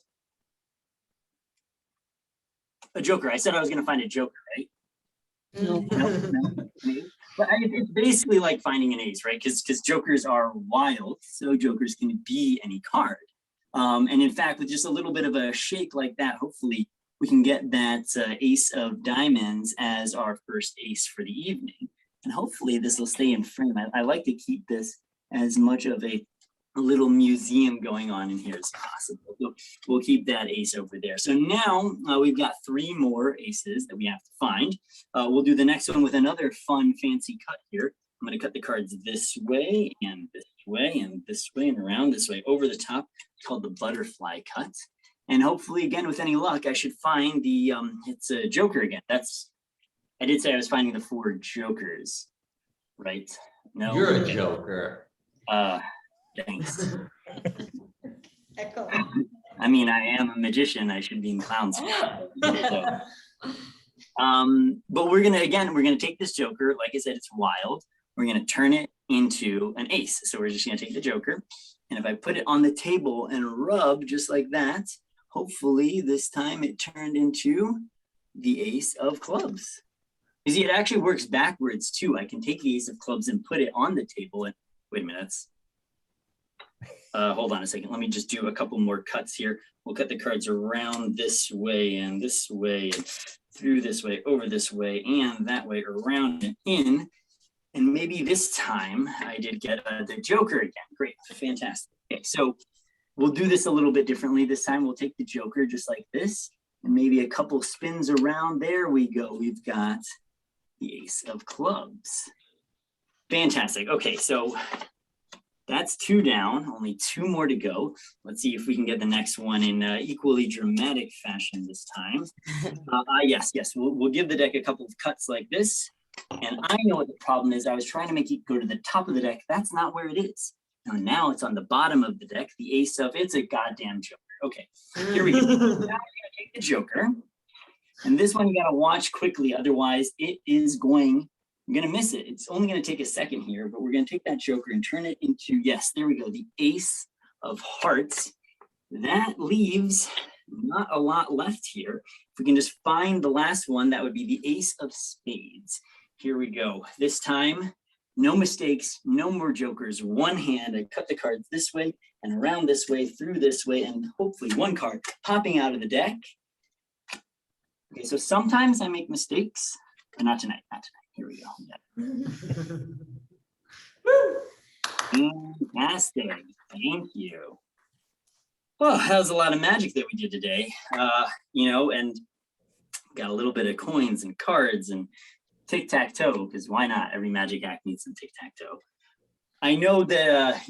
a joker. I said I was going to find a joker, right? No. But it's basically like finding an ace, right? Because jokers are wild, so jokers can be any card. And in fact, with just a little bit of a shake like that, hopefully we can get that ace of diamonds as our first ace for the evening. And hopefully this will stay in frame. I like to keep this as much of a little museum going on in here as possible. So we'll keep that ace over there. So now we've got 3 more aces that we have to find. We'll do the next one with another fun, fancy cut here. I'm going to cut the cards this way and this way and this way and around this way over the top. It's called the butterfly cut. And hopefully, again, with any luck, I should find the, it's a joker again. I did say I was finding the 4 jokers, right? No. You're a joker. Thanks. Echo. I mean, I am a magician. I should be in clown school. So. But we're gonna take this joker. Like I said, it's wild. We're gonna turn it into an ace. So we're just gonna take the joker, and if I put it on the table and rub just like that, hopefully this time it turned into the ace of clubs. You see, it actually works backwards too. I can take the ace of clubs and put it on the table. And wait a minute, hold on a second. Let me just do a couple more cuts here. We'll cut the cards around this way and through this way, over this way, and that way, around and in. And maybe this time I did get the joker again. Great, fantastic. Okay, so we'll do this a little bit differently this time. We'll take the joker just like this, And maybe a couple spins around. There we go. We've got the ace of clubs. Fantastic. Okay, so that's 2 down, only 2 more to go. Let's see if we can get the next one in equally dramatic fashion this time. Yes, we'll give the deck a couple of cuts like this. And I know what the problem is. I was trying to make it go to the top of the deck. That's not where it is. Now it's on the bottom of the deck. The ace of, it's a goddamn joker. Okay, here we go. Now we're gonna take the joker. And this one you gotta watch quickly, otherwise it is going, you're gonna miss it. It's only gonna take a second here, but we're gonna take that joker and turn it into, yes, there we go, the ace of hearts. That leaves not a lot left here. If we can just find the last one, that would be the ace of spades. Here we go. This time, no mistakes, no more jokers. One hand, I cut the cards this way and around this way, through this way, and hopefully one card popping out of the deck. Okay, so sometimes I make mistakes, but not tonight, not tonight. Here we go. Fantastic, thank you. Well, that was a lot of magic that we did today, and got a little bit of coins and cards and tic-tac-toe, because why not? Every magic act needs some tic-tac-toe. I know that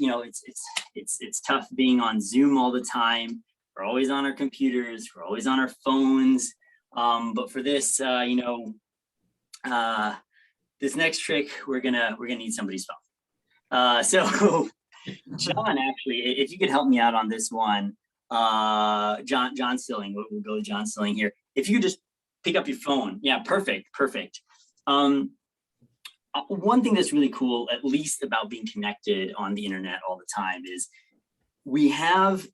it's tough being on Zoom all the time. We're always on our computers, we're always on our phones. But for this, this next trick, we're gonna need somebody's phone. So John, actually, if you could help me out on this one, John Stilling, we'll go with John Stilling here. If you could just pick up your phone. Yeah, perfect. One thing that's really cool, at least about being connected on the internet all the time, is we have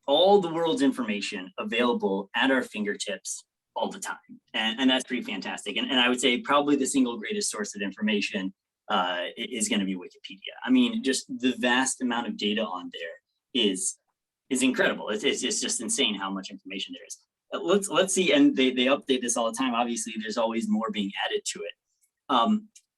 all the world's information available at our fingertips all the time. And that's pretty fantastic. And I would say probably the single greatest source of information is going to be Wikipedia. I mean, just the vast amount of data on there is incredible. It's just insane how much information there is. Let's see, and they update this all the time. Obviously, there's always more being added to it.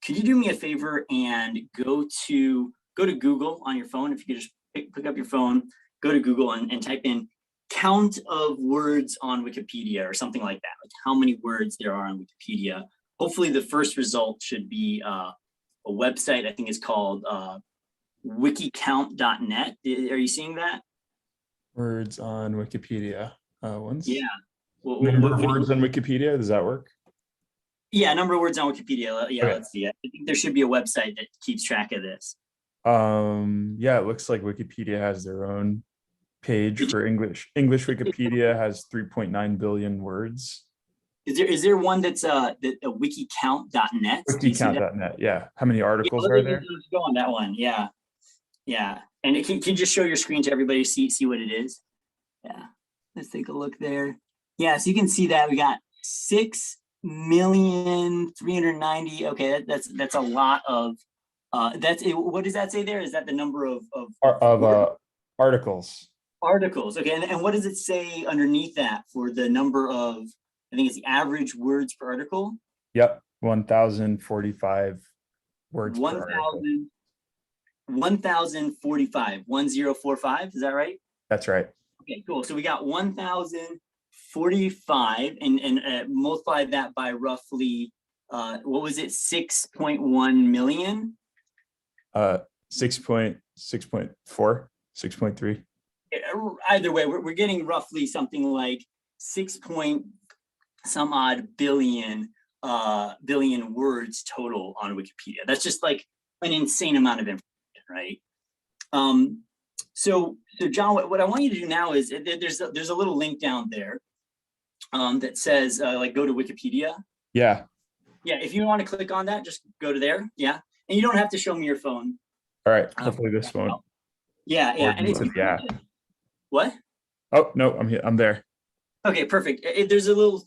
Could you do me a favor and go to Google on your phone? If you could just pick up your phone, go to Google and type in count of words on Wikipedia or something like that, like how many words there are on Wikipedia. Hopefully the first result should be a website, I think it's called wikicount.net. Are you seeing that? Words on Wikipedia. Yeah. Number of words on Wikipedia, does that work? Yeah, number of words on Wikipedia. Yeah, Okay. Let's see. I think there should be a website that keeps track of this. Yeah, it looks like Wikipedia has their own page for English. English Wikipedia has 3.9 billion words. Is there one that's a wikicount.net? Wikicount.net, yeah. How many articles are there? Let's go on that one. Yeah. And can you just show your screen to everybody, see what it is? Yeah. Let's take a look there. Yeah, so you can see that we got 6,390,000. Okay, that's a lot of. That's it. What does that say there? Is that the number of Articles? Articles. Okay, and what does it say underneath that for the number of? I think it's the average words per article. Yep, 1,045 words per article. 1,045. 1045. Is that right? That's right. Okay, cool. So we got 1,045 and multiply that by roughly, what was it? 6.1 million? 6.4, 6.3. Either way, we're getting roughly something like 6 some odd billion words total on Wikipedia. That's just like an insane amount of information, right? So John, what I want you to do now is there's a little link down there that says like go to Wikipedia. Yeah. Yeah, if you want to click on that, just go to there. Yeah, and you don't have to show me your phone. All right. Hopefully this won't. Yeah. And it's what? Oh no, I'm here. I'm there. Okay, perfect. There's a little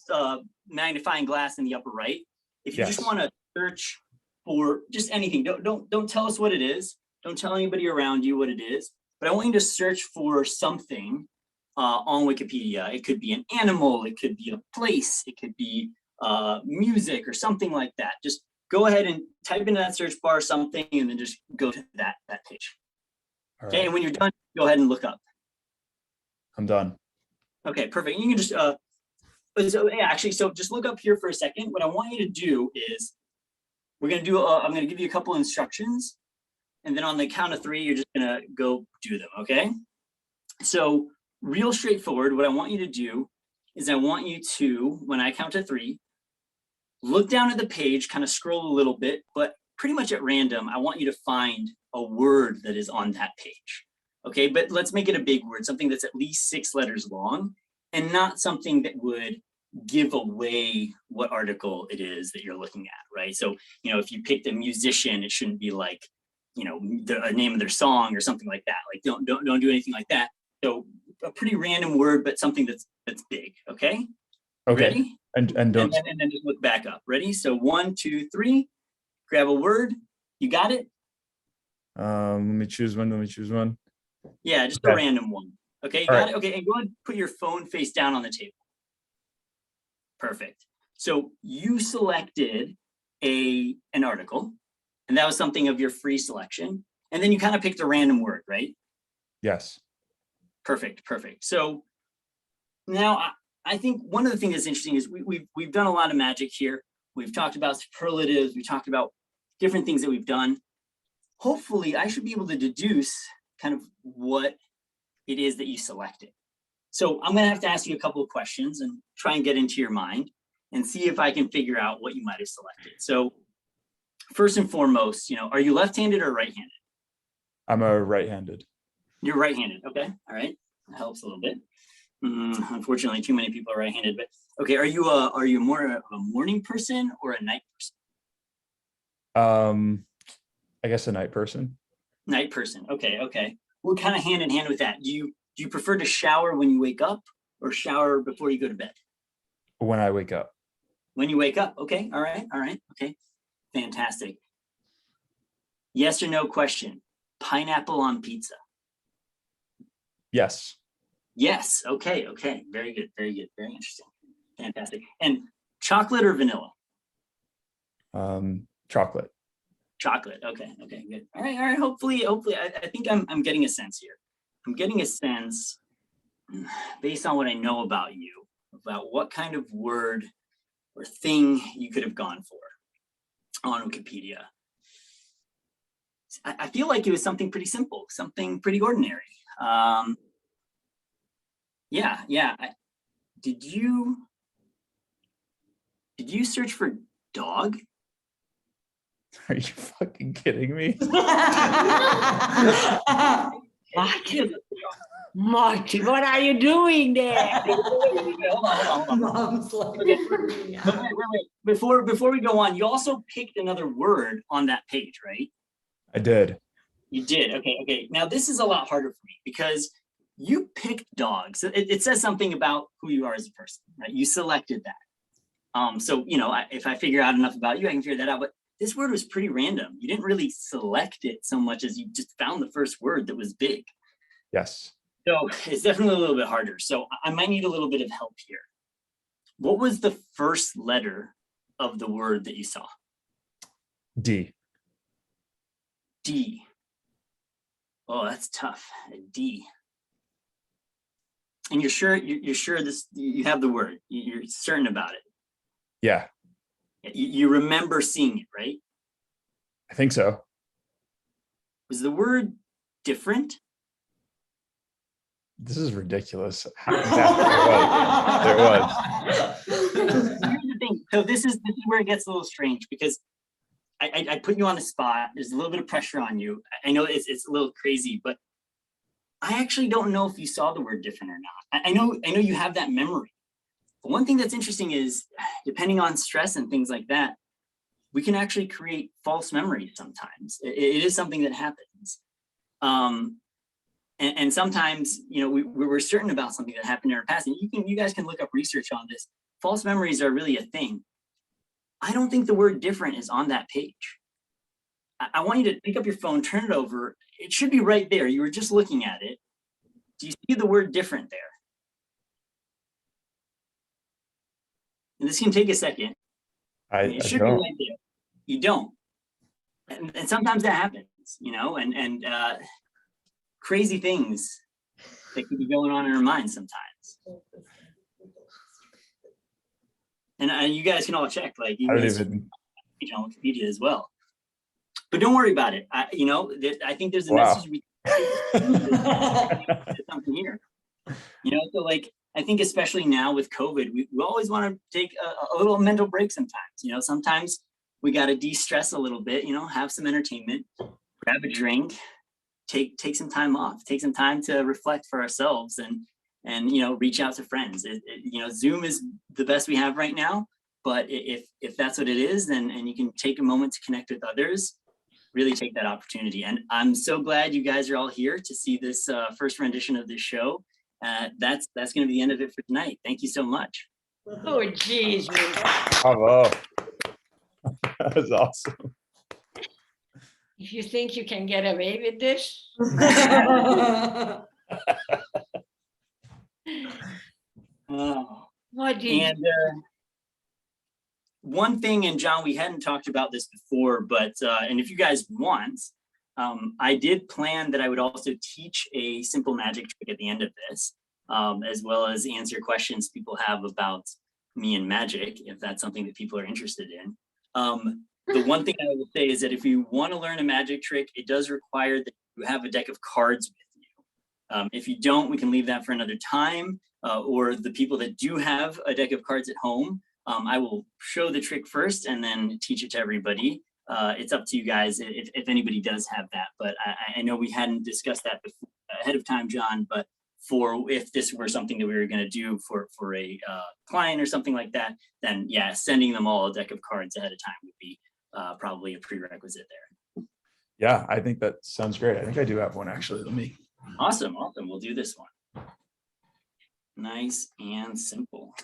magnifying glass in the upper right. If you just want to search for just anything, don't tell us what it is. Don't tell anybody around you what it is. But I want you to search for something on Wikipedia. It could be an animal, it could be a place, it could be music or something like that. Just go ahead and type into that search bar something and then just go to that page. All Okay, right. and when you're done, go ahead and look up. I'm done. Okay, perfect. You can just So yeah, actually, so just look up here for a second. What I want you to do is I'm going to give you a couple instructions, and then on the count of 3, you're just going to go do them. Okay. So real straightforward. What I want you to do is I want you to, when I count to 3, look down at the page, kind of scroll a little bit, but pretty much at random, I want you to find a word that is on that page. Okay, but let's make it a big word, something that's at least 6 letters long, and not something that would give away what article it is that you're looking at, right? So, if you picked a musician, it shouldn't be like, the name of their song or something like that. Like, don't do anything like that. So, a pretty random word, but something that's big. Okay. Okay. Ready? And don't. And then just look back up. Ready? So 1, 2, 3. Grab a word. You got it? Let me choose one. Yeah, just Okay. a random one. Okay, you All got right. it? Okay, and go ahead and put your phone face down on the table. Perfect. So you selected an article, and that was something of your free selection. And then you kind of picked a random word, right? Yes. Perfect. So now I think one of the things that's interesting is we've done a lot of magic here. We've talked about superlatives. We talked about different things that we've done. Hopefully, I should be able to deduce kind of what it is that you selected. So I'm going to have to ask you a couple of questions and try and get into your mind and see if I can figure out what you might have selected. So first and foremost, are you left-handed or right-handed? I'm a right-handed. You're right-handed. Okay. All right. That helps a little bit. Unfortunately, too many people are right-handed, but okay. Are you more of a morning person or a night person? I guess a night person. Night person. Okay. What kind of hand in hand with that? Do you prefer to shower when you wake up or shower before you go to bed? When I wake up. When you wake up. Okay. All right. Okay. Fantastic. Yes or no question. Pineapple on pizza. Yes. Yes. Okay. Very good. Very interesting. Fantastic. And chocolate or vanilla? Chocolate. Chocolate. Okay. Good. All right. Hopefully, I think I'm getting a sense here. I'm getting a sense based on what I know about you, about what kind of word or thing you could have gone for on Wikipedia. I feel like it was something pretty simple, something pretty ordinary. Yeah. Did you search for dog? Are you fucking kidding me? Marty, what are you doing there? Hold on. Mom's like, Okay. Wait. Before we go on, you also picked another word on that page, right? I did. You did. Okay. Now this is a lot harder for me because you picked dogs. It says something about who you are as a person, right? You selected that. So if I figure out enough about you, I can figure that out. But this word was pretty random. You didn't really select it so much as you just found the first word that was big. Yes. So it's definitely a little bit harder. So I might need a little bit of help here. What was the first letter of the word that you saw? D. D. Oh, that's tough. A D. And you're sure you have the word. You're certain about it. Yeah. You remember seeing it, right? I think so. Was the word different? This is ridiculous. It was. Here's the thing. So this is where it gets a little strange because I put you on the spot. There's a little bit of pressure on you. I know it's a little crazy, but I actually don't know if you saw the word different or not. I know you have that memory. But one thing that's interesting is depending on stress and things like that, we can actually create false memories sometimes. It is something that happens. And sometimes, we're certain about something that happened in our past, and you guys can look up research on this. False memories are really a thing. I don't think the word different is on that page. I want you to pick up your phone, turn it over. It should be right there. You were just looking at it. Do you see the word different there? And this can take a second. It should be right there. You don't. And sometimes that happens, and crazy things that could be going on in our minds sometimes. And you guys can all check, like you I don't guys even. can on Wikipedia as well. But don't worry about it. I think there's a Wow. message we something here. So like I think especially now with COVID, we always want to take a little mental break sometimes. Sometimes we got to de-stress a little bit, have some entertainment, grab a drink, take some time off, take some time to reflect for ourselves and reach out to friends. Zoom is the best we have right now, but if that's what it is, then and you can take a moment to connect with others, really take that opportunity. And I'm so glad you guys are all here to see this first rendition of this show. That's going to be the end of it for tonight. Thank you so much. Oh, geez. Bravo. That was awesome. If you think you can get away with this. Oh. What did And one thing, and John, we hadn't talked about this before, but and if you guys want, I did plan that I would also teach a simple magic trick at the end of this, as well as answer questions people have about me and magic, if that's something that people are interested in. The one thing I will say is that if you want to learn a magic trick, it does require that you have a deck of cards with you. If you don't, we can leave that for another time, or the people that do have a deck of cards at home, I will show the trick first and then teach it to everybody. It's up to you guys if anybody does have that, but I know we hadn't discussed that before, ahead of time, John, but for if this were something that we were going to do for a client or something like that, then yeah, sending them all a deck of cards ahead of time would be probably a prerequisite there. Yeah, I think that sounds great. I think I do have one actually. Let me. Awesome. We'll do this one. Nice and simple.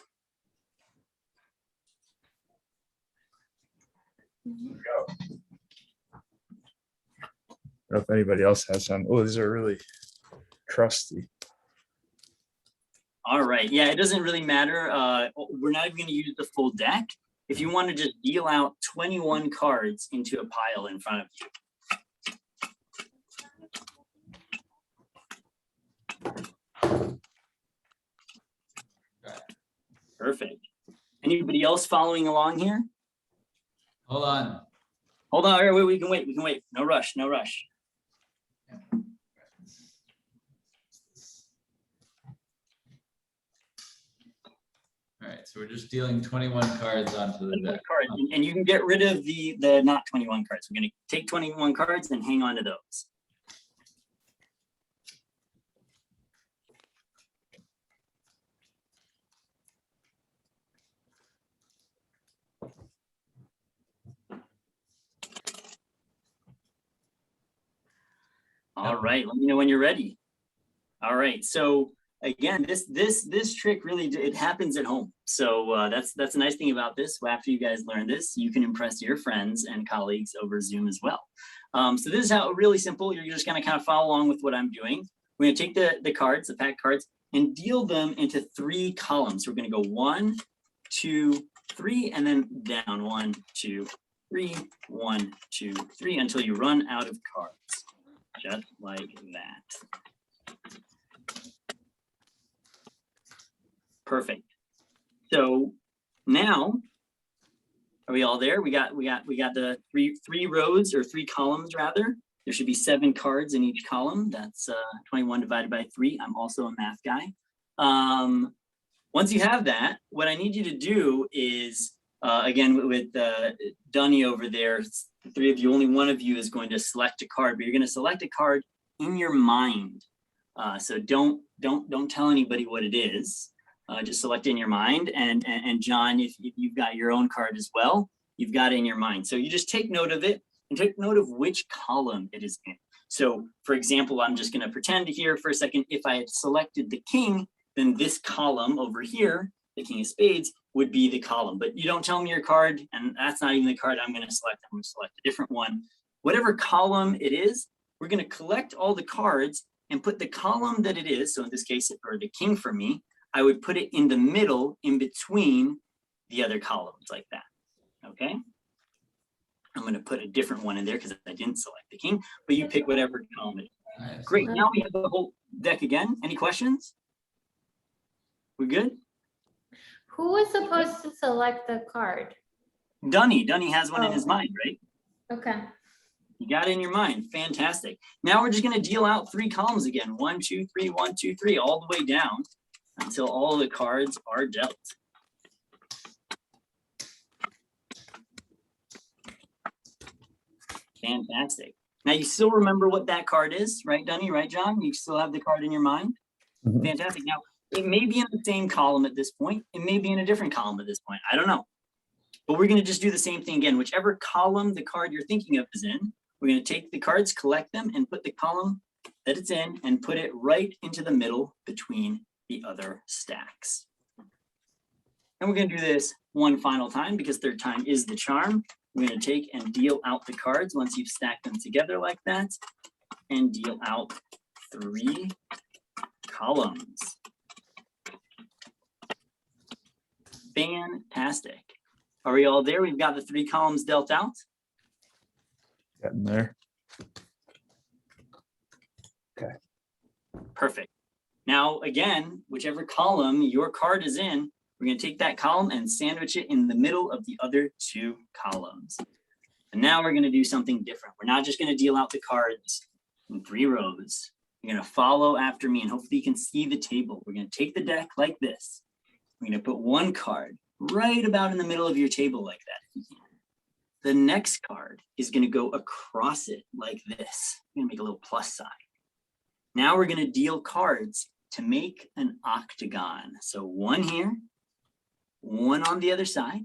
There we go. I don't know if anybody else has some. Oh, these are really crusty. All right. Yeah, it doesn't really matter. We're not even going to use the full deck. If you want to just deal out 21 cards into a pile in front of you. Perfect. Anybody else following along here? Hold on. Hold on. Wait, we can wait. We can wait. No rush. No rush. All right, so we're just dealing 21 cards onto the deck. Cards. And you can get rid of the not 21 cards. We're going to take 21 cards and hang on to those. All right, let me know when you're ready. All right, so again, this trick really, it happens at home. So that's a nice thing about this. After you guys learn this, you can impress your friends and colleagues over Zoom as well. So this is how really simple. You're just gonna kind of follow along with what I'm doing. We're gonna take the cards, the packed cards, and deal them into 3 columns. We're gonna go 1, 2, 3, and then down 1, 2, 3, 1, 2, 3 until you run out of cards. Just like that. Perfect. So now, are we all there? We got the three rows or 3 columns rather. There should be 7 cards in each column. That's 21 divided by 3. I'm also a math guy. Once you have that, what I need you to do is, again, with Dunny over there, 3 of you, only one of you is going to select a card, but you're going to select a card in your mind. So don't tell anybody what it is. Just select it in your mind. And John, if you've got your own card as well, you've got it in your mind. So you just take note of it and take note of which column it is in. So for example, I'm just going to pretend here for a second, if I had selected the king, then this column over here, the king of spades, would be the column. But you don't tell me your card, and that's not even the card I'm going to select. I'm going to select a different one. Whatever column it is, we're going to collect all the cards and put the column that it is. So in this case, for the king for me, I would put it in the middle in between the other columns like that. Okay. I'm going to put a different one in there because I didn't select the king, but you pick whatever column it is. Nice. Great. Now we have the whole deck again. Any questions? We good? Who was supposed to select the card? Dunny has one in his Oh. mind, right? Okay. You got it in your mind. Fantastic. Now we're just going to deal out 3 columns again. 1, 2, 3, 1, 2, 3, all the way down until all the cards are dealt. Fantastic. Now you still remember what that card is, right, Dunny? Right, John? You still have the card in your mind? Mhm. Fantastic. Now, it may be in the same column at this point. It may be in a different column at this point. I don't know. But we're going to just do the same thing again. Whichever column the card you're thinking of is in, we're going to take the cards, collect them, and put the column that it's in and put it right into the middle between the other stacks. And we're going to do this one final time because third time is the charm. We're going to take and deal out the cards once you've stacked them together like that, and deal out 3 columns. Fantastic. Are we all there? We've got the 3 columns dealt out. Getting there. Perfect. Now, again, whichever column your card is in, we're going to take that column and sandwich it in the middle of the other 2 columns. And now we're going to do something different. We're not just going to deal out the cards in 3 rows. You're going to follow after me, and hopefully you can see the table. We're going to take the deck like this. We're going to put one card right about in the middle of your table like that, if you can. The next card is going to go across it like this. I'm going to make a little plus sign. Now we're going to deal cards to make an octagon. So 1 here, 1 on the other side,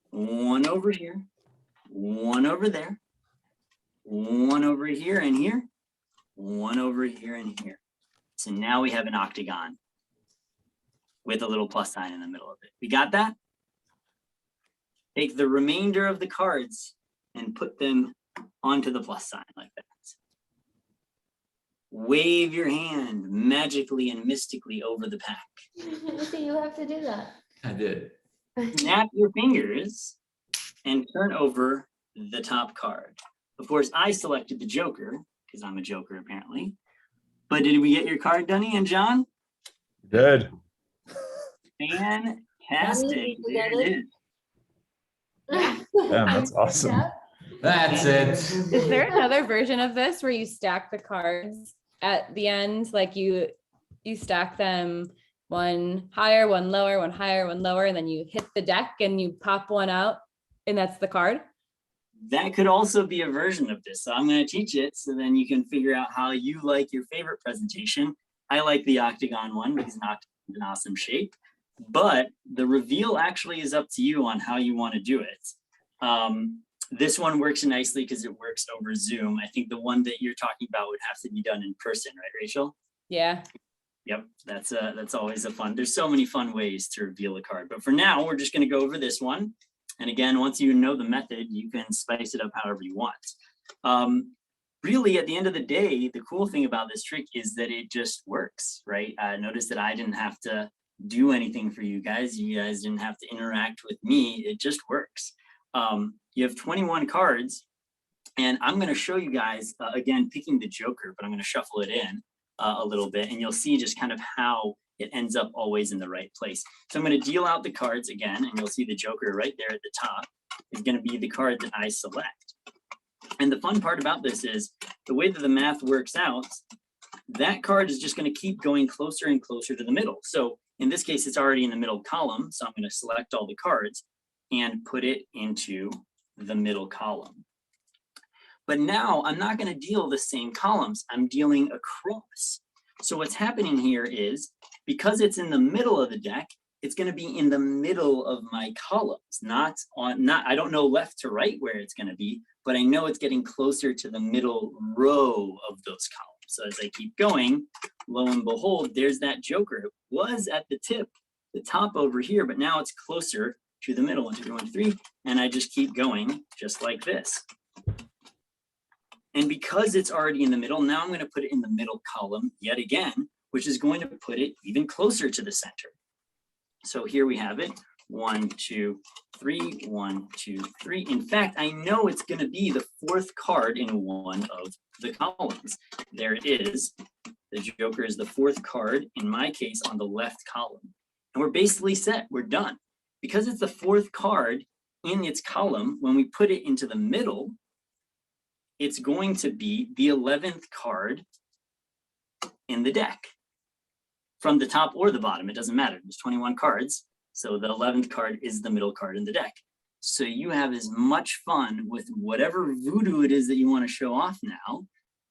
1 over here, 1 over there, 1 over here and here, 1 over here and here. So now we have an octagon with a little plus sign in the middle of it. We got that? Take the remainder of the cards and put them onto the plus sign like that. Wave your hand magically and mystically over the pack. So you have to do that. I did. Snap your fingers and turn over the top card. Of course, I selected the Joker because I'm a Joker apparently. But did we get your card, Dunny and John? Good. Fantastic. We There got it it. is. Damn, that's awesome. That's it. Is there another version of this where you stack the cards at the end? Like you stack them one higher, one lower, one higher, one lower, and then you hit the deck and you pop one out and that's the card? That could also be a version of this. So I'm going to teach it so then you can figure out how you like your favorite presentation. I like the octagon one because an octagon is an awesome shape, but the reveal actually is up to you on how you want to do it. This one works nicely because it works over Zoom. I think the one that you're talking about would have to be done in person, right, Rachel? Yeah. Yep, that's always a fun. There's so many fun ways to reveal a card, but for now, we're just going to go over this one. And again, once you know the method, you can spice it up however you want. Really, at the end of the day, the cool thing about this trick is that it just works, right? Notice that I didn't have to do anything for you guys. You guys didn't have to interact with me. It just works. You have 21 cards, and I'm going to show you guys, again, picking the Joker, but I'm going to shuffle it in a little bit, and you'll see just kind of how it ends up always in the right place. So I'm going to deal out the cards again, and you'll see the Joker right there at the top is going to be the card that I select. And the fun part about this is the way that the math works out, that card is just going to keep going closer and closer to the middle. So in this case, it's already in the middle column. So I'm going to select all the cards and put it into the middle column. But now I'm not going to deal the same columns. I'm dealing across. So what's happening here is because it's in the middle of the deck, it's going to be in the middle of my columns, not I don't know left to right where it's going to be, but I know it's getting closer to the middle row of those columns. So as I keep going, lo and behold, there's that Joker. It was at the tip, the top over here, but now it's closer to the middle. 1, 2, 3, 1, 2, 3, and I just keep going just like this. And because it's already in the middle, now I'm going to put it in the middle column yet again, which is going to put it even closer to the center. So here we have it. 1, 2, 3, 1, 2, 3. In fact, I know it's going to be the 4th card in one of the columns. There it is. The Joker is the 4th card, in my case, on the left column. And we're basically set, we're done. Because it's the fourth card in its column, when we put it into the middle, it's going to be the 11th card in the deck. From the top or the bottom, it doesn't matter. There's 21 cards. So the 11th card is the middle card in the deck. So you have as much fun with whatever voodoo it is that you want to show off now.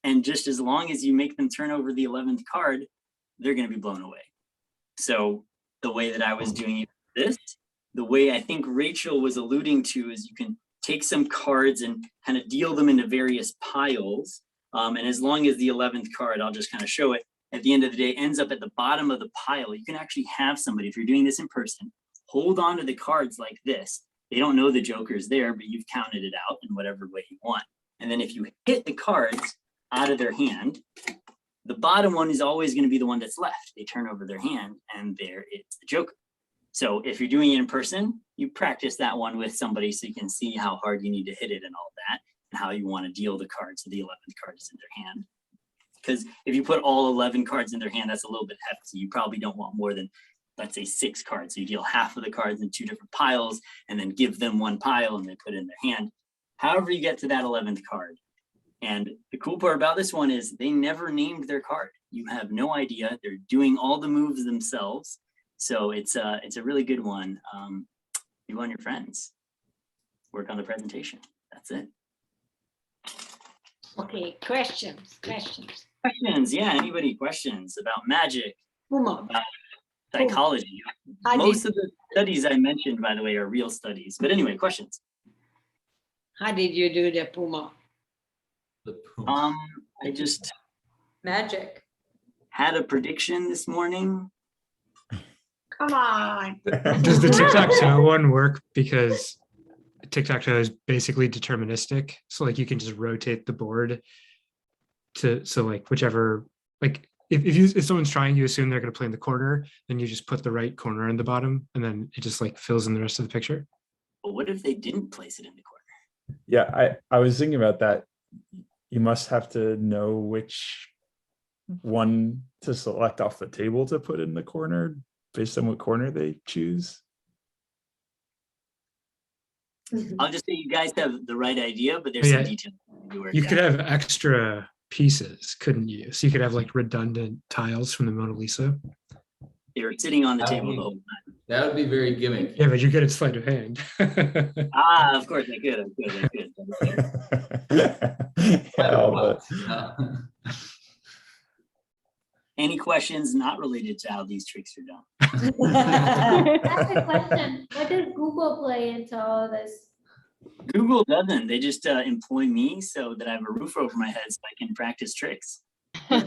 And just as long as you make them turn over the 11th card, they're going to be blown away. So the way that I was doing this, the way I think Rachel was alluding to is you can take some cards and kind of deal them into various piles. And as long as the 11th card, I'll just kind of show it, at the end of the day, ends up at the bottom of the pile. You can actually have somebody, if you're doing this in person, hold on to the cards like this. They don't know the joker's there, but you've counted it out in whatever way you want. And then if you hit the cards out of their hand, the bottom one is always going to be the one that's left. They turn over their hand and there it's the joker. So if you're doing it in person, you practice that one with somebody so you can see how hard you need to hit it and all that, and how you want to deal the cards so the 11th card is in their hand. Because if you put all 11 cards in their hand, that's a little bit hefty. You probably don't want more than, let's say, 6 cards. So you deal half of the cards in 2 different piles and then give them one pile and they put it in their hand. However you get to that 11th card. And the cool part about this one is they never named their card. You have no idea. They're doing all the moves themselves. So it's a really good one. You and your friends work on the presentation. That's it. Okay, questions. Questions, yeah, anybody questions about magic, Puma, about psychology? How Most did- of the studies I mentioned, by the way, are real studies. But anyway, questions? how did you do the Puma? The Puma. I just Magic. had a prediction this morning. Come on. Does the tic-tac-toe one work? Because tic-tac-toe is basically deterministic. So like you can just rotate the board to, so like whichever, like if someone's trying, you assume they're going to play in the corner, then you just put the right corner in the bottom and then it just like fills in the rest of the picture. But what if they didn't place it in the corner? Yeah, I was thinking about that. You must have to know which one to select off the table to put in the corner based on what corner they choose. I'll just say you guys have the right idea, but there's Yeah. some details. to be worked You could out. have extra pieces, couldn't you? So you could have like redundant tiles from the Mona Lisa. They were sitting on the That would table be- the whole time. That would be very gimmicky. Yeah, but you get it sleight of hand. Ah, of course, I could. Yeah, but No. Any questions not related to how these tricks are done? That's a question. What does Google play into all of this? Google doesn't. They just employ me so that I have a roof over my head so I can practice tricks. Did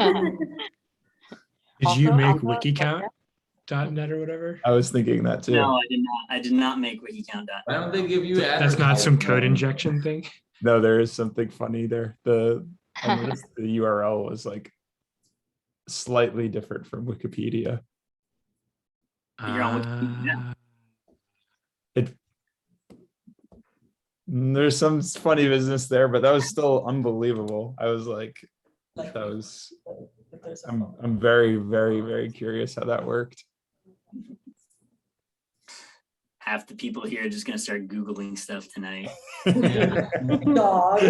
you Also- make also- wikicount.net or whatever? I was thinking that too. No, I did not. I did not make WikiCount. Why don't they give you? That's not some code advertising? injection thing. No, there is something funny there. I noticed the URL was like slightly different from Wikipedia. You're on Wikipedia. There's some funny business there, but that was still unbelievable. I was like, that was. I'm very, very, very curious how that worked. Half the people here are just gonna start Googling stuff tonight. Dog.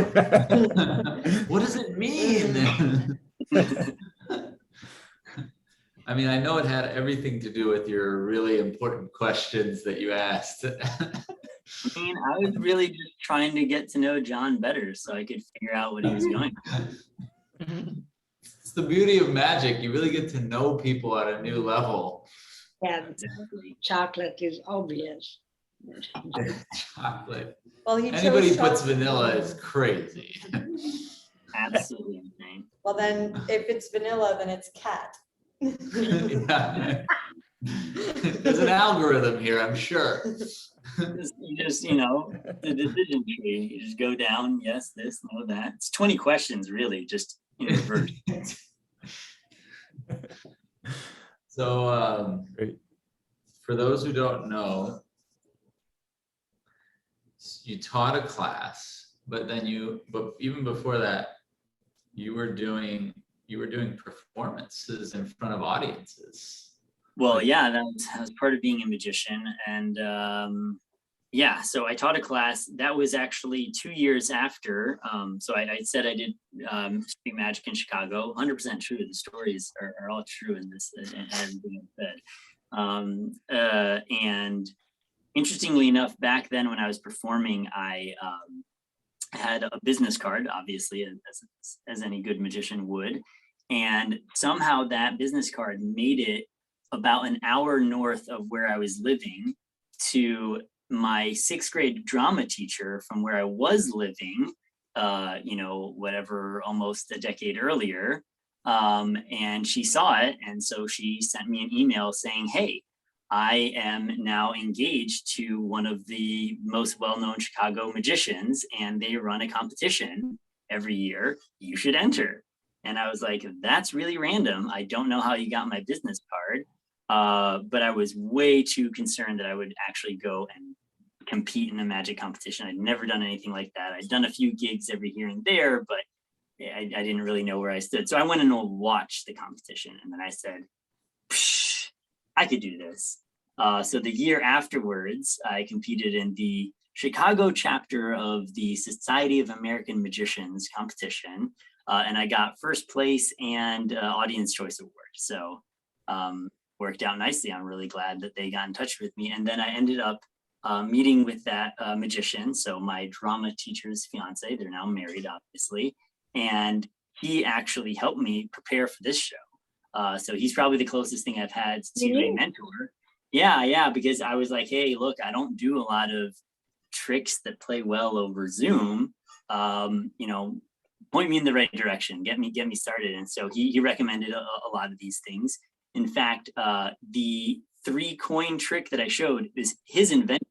What does it mean? I mean, I know it had everything to do with your really important questions that you asked. I mean, I was really just trying to get to know John better so I could figure out what he was going. It's the beauty of magic. You really get to know people at a new level. Yeah, chocolate is obvious. Chocolate. Well, he Anybody chose puts chocolate. vanilla is crazy. Absolutely insane. Well, then if it's vanilla, then it's cat. Yeah. There's an algorithm here, I'm sure. You just, the decision tree. You just go down, yes, this, no, that. It's 20 questions, really, just in reverse. So, Great. for those who don't know, you taught a class, but even before that, you were doing performances in front of audiences. Well, yeah, that was part of being a magician. And yeah, so I taught a class that was actually 2 years after. So I said I did street magic in Chicago. 100% true. The stories are all true in this, and everything I've said. And interestingly enough, back then when I was performing, I had a business card, obviously, as any good magician would. And somehow that business card made it about an hour north of where I was living to my 6th grade drama teacher from where I was living, whatever, almost a decade earlier. And she saw it. And so she sent me an email saying, hey, I am now engaged to one of the most well-known Chicago magicians, and they run a competition every year. You should enter. And I was like, that's really random. I don't know how you got my business card, but I was way too concerned that I would actually go and compete in a magic competition. I'd never done anything like that. I'd done a few gigs every here and there, but I didn't really know where I stood. So I went and watched the competition, and then I said, psh, I could do this. So the year afterwards, I competed in the Chicago chapter of the Society of American Magicians competition, and I got first place and Audience Choice Award. So worked out nicely. I'm really glad that they got in touch with me. And then I ended up meeting with that magician. So my drama teacher's fiance, they're now married, obviously. And he actually helped me prepare for this show. So he's probably the closest thing I've had to a mentor. Yeah, because I was like, hey, look, I don't do a lot of tricks that play well over Zoom. Point me in the right direction, get me started. And so he recommended a lot of these things. In fact, the 3-coin trick that I showed is his invention,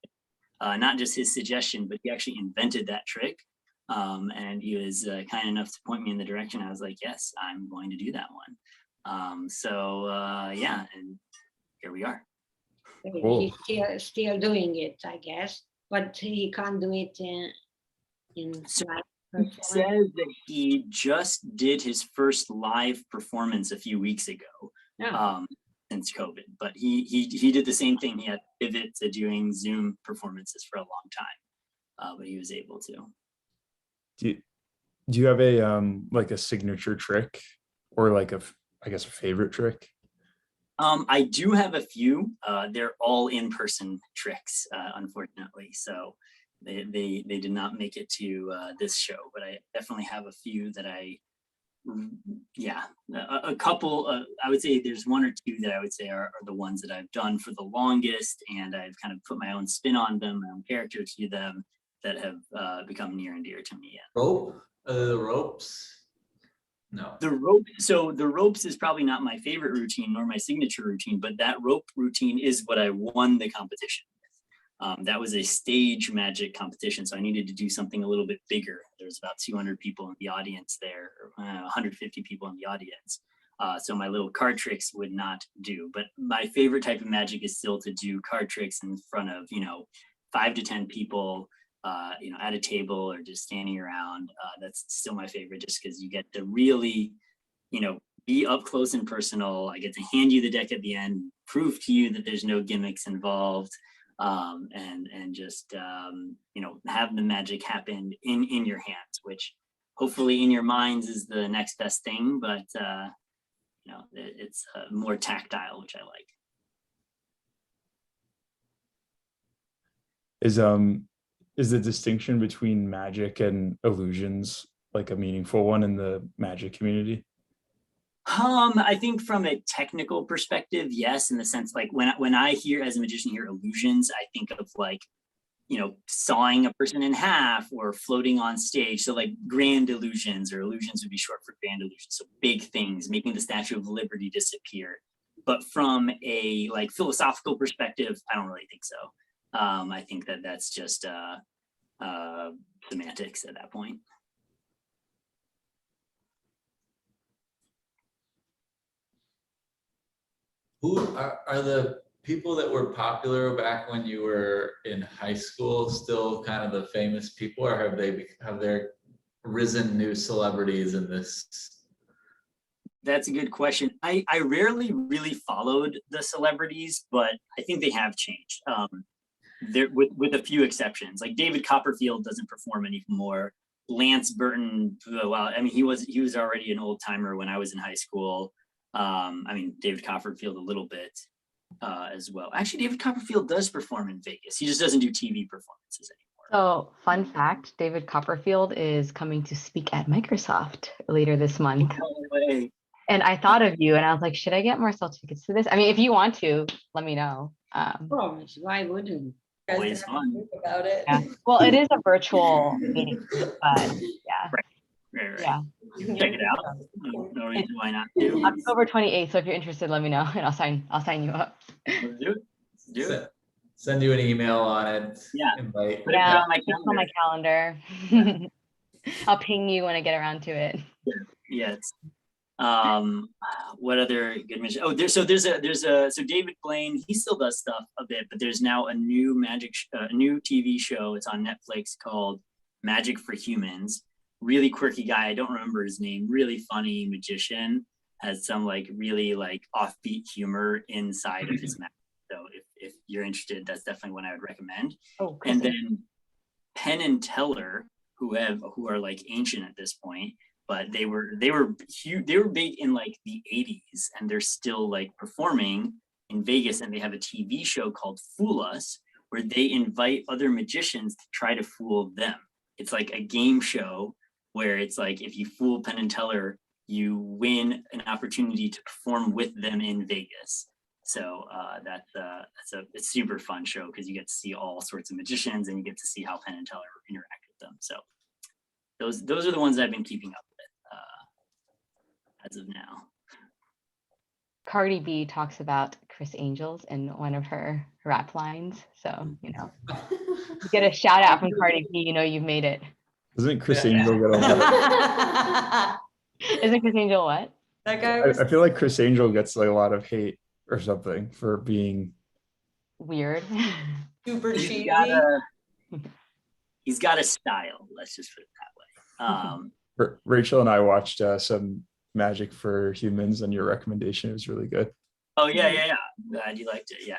not just his suggestion, but he actually invented that trick. And he was kind enough to point me in the direction. I was like, yes, I'm going to do that one. Yeah, and here we are. Cool. He's still doing it, I guess, but he can't do it in live He performance. says that he just did his first live performance a few weeks ago, Yeah. since COVID. But he did the same thing. He had to pivot to doing Zoom performances for a long time, but he was able to. Do you have a like a signature trick, or like I guess a favorite trick? I do have a few. They're all in-person tricks, unfortunately. So they did not make it to this show, but I definitely have a few that a couple. I would say there's 1 or 2 that I would say are the ones that I've done for the longest, and I've kind of put my own spin on them, my own character to them, that have become near and dear to me. The ropes. No. The rope. So the ropes is probably not my favorite routine nor my signature routine, but that rope routine is what I won the competition with. That was a stage magic competition, so I needed to do something a little bit bigger. There's about 200 people in the audience there, or 150 people in the audience. So my little card tricks would not do. But my favorite type of magic is still to do card tricks in front of 5 to 10 people. At a table or just standing around. That's still my favorite, just because you get to really, be up close and personal. I get to hand you the deck at the end, prove to you that there's no gimmicks involved, and just have the magic happen in your hands, which hopefully in your minds is the next best thing, but it's more tactile, which I like. Is the distinction between magic and illusions like a meaningful one in the magic community? I think from a technical perspective, yes, in the sense like when I hear, as a magician, hear illusions, I think of like, sawing a person in half or floating on stage. So like grand illusions, or illusions would be short for grand illusions. So big things, making the Statue of Liberty disappear. But from a like philosophical perspective, I don't really think so. I think that's just semantics at that point. Who are the people that were popular back when you were in high school still kind of the famous people, or have there risen new celebrities in this That's a good question. I rarely really followed the celebrities, but I think they have changed. There with a few exceptions. Like David Copperfield doesn't perform anymore. Lance Burton, well, I mean, he was already an old timer when I was in high school. I mean, David Copperfield a little bit as well. Actually, David Copperfield does perform in Vegas. He just doesn't do TV performances anymore. So, fun fact, David Copperfield is coming to speak at Microsoft later this month. No way. And I thought of you and I was like, should I get Marcell tickets to this? I mean, if you want to, let me know. Promise, why wouldn't? You guys Always can have a fun. think about it. Yeah. Well, it is a virtual meeting, but yeah. Right. Yeah. Check it out. No reason why not to. October 28th. So if you're interested, let me know and I'll sign you up. Let's do it. Let's do it. Send you an email on it. Yeah. Invite. Put it Yeah, on my it's on my calendar. I'll ping you when I get around to it. Yes. What other good mention? Oh, so David Blaine, he still does stuff a bit, but there's now a new new TV show. It's on Netflix called Magic for Humans. Really quirky guy. I don't remember his name. Really funny magician. Has some like really like offbeat humor inside of his magic. So if you're interested, that's definitely one I would recommend. Oh, And Chrissy. then Penn and Teller, who are like ancient at this point, but they were huge. They were big in like the 80s, and they're still like performing in Vegas. And they have a TV show called Fool Us, where they invite other magicians to try to fool them. It's like a game show where it's like if you fool Penn and Teller, you win an opportunity to perform with them in Vegas. So it's a super fun show because you get to see all sorts of magicians and you get to see how Penn and Teller interact with them. So those are the ones I've been keeping up with as of now. Cardi B talks about Chris Angels in one of her rap lines. So, you get a shout out from Cardi B, you've made it. Doesn't Chris Angel get a lot? Isn't Chris Angel what? That guy was I feel like Chris Angel gets like a lot of hate or something for being Weird. super He's cheesy. got a style. Let's just put it that way. Rachel and I watched some Magic for Humans, and your recommendation was really good. Oh yeah. Glad you liked it. Yeah,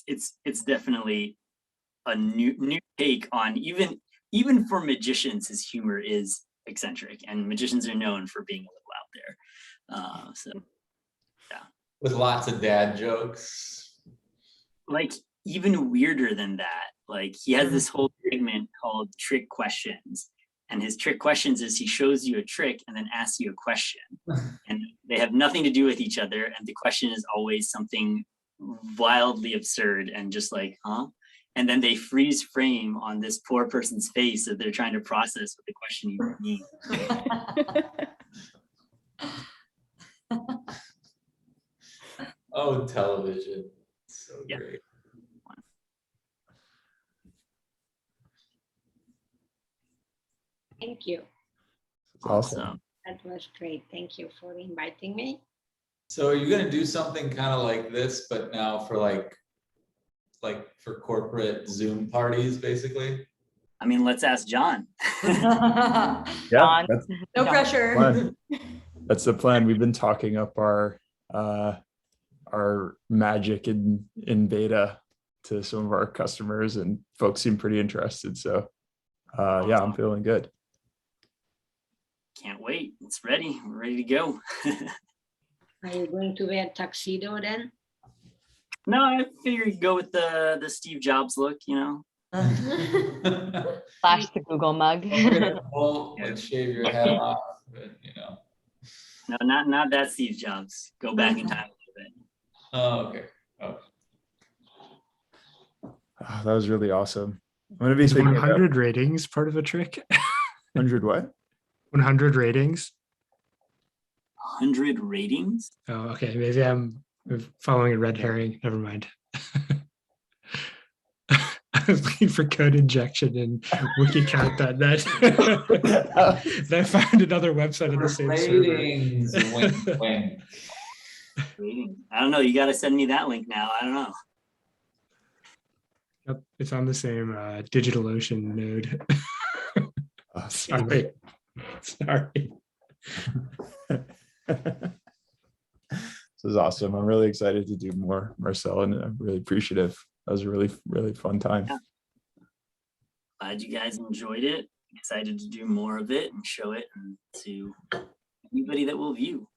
it's definitely a new take on even for magicians. His humor is eccentric, and magicians are known for being a little out there. So yeah, With lots of dad jokes. like even weirder than that. Like he has this whole segment called Trick Questions. And his trick questions is he shows you a trick and then asks you a question. And they have nothing to do with each other. And the question is always something wildly absurd and just like, huh? And then they freeze frame on this poor person's face that they're trying to process what the question even means. Oh, television. So Yeah. great. Thank you. It's awesome. Awesome. That was great. Thank you for inviting me. So are you gonna do something kind of like this, but now for like for corporate Zoom parties, basically? I mean, let's ask John. Yeah, John. that's No pressure. fun. That's the plan. We've been talking up our magic in beta to some of our customers, and folks seem pretty interested. So yeah, I'm feeling good. Can't wait. It's ready. We're ready to go. Are you going to wear tuxedo then? No, I figured you'd go with the Steve Jobs look, Flash the Google mug. Well, like shave your head off, but, No, not that Steve Jobs. Go back in time a little bit. Oh, okay. Oh. Oh, that was really awesome. I'm gonna be Is thinking about 100 ratings part of a trick? 100 what? 100 ratings? 100 ratings? Oh, okay. Maybe I'm following a red herring. Never mind. I was looking for code injection in wikicount.net. Then I found another website on the same server. Ratings, wink, wink. Ratings? I don't know. You got to send me that link now. I don't know. Yep, it's on the same DigitalOcean node. Oh, Sorry. Sorry. is awesome. I'm really excited to do more, Marcel, and I'm really appreciative. That was a really, really fun time. Yeah. Glad you guys enjoyed it. Excited to do more of it and show it to anybody that will view.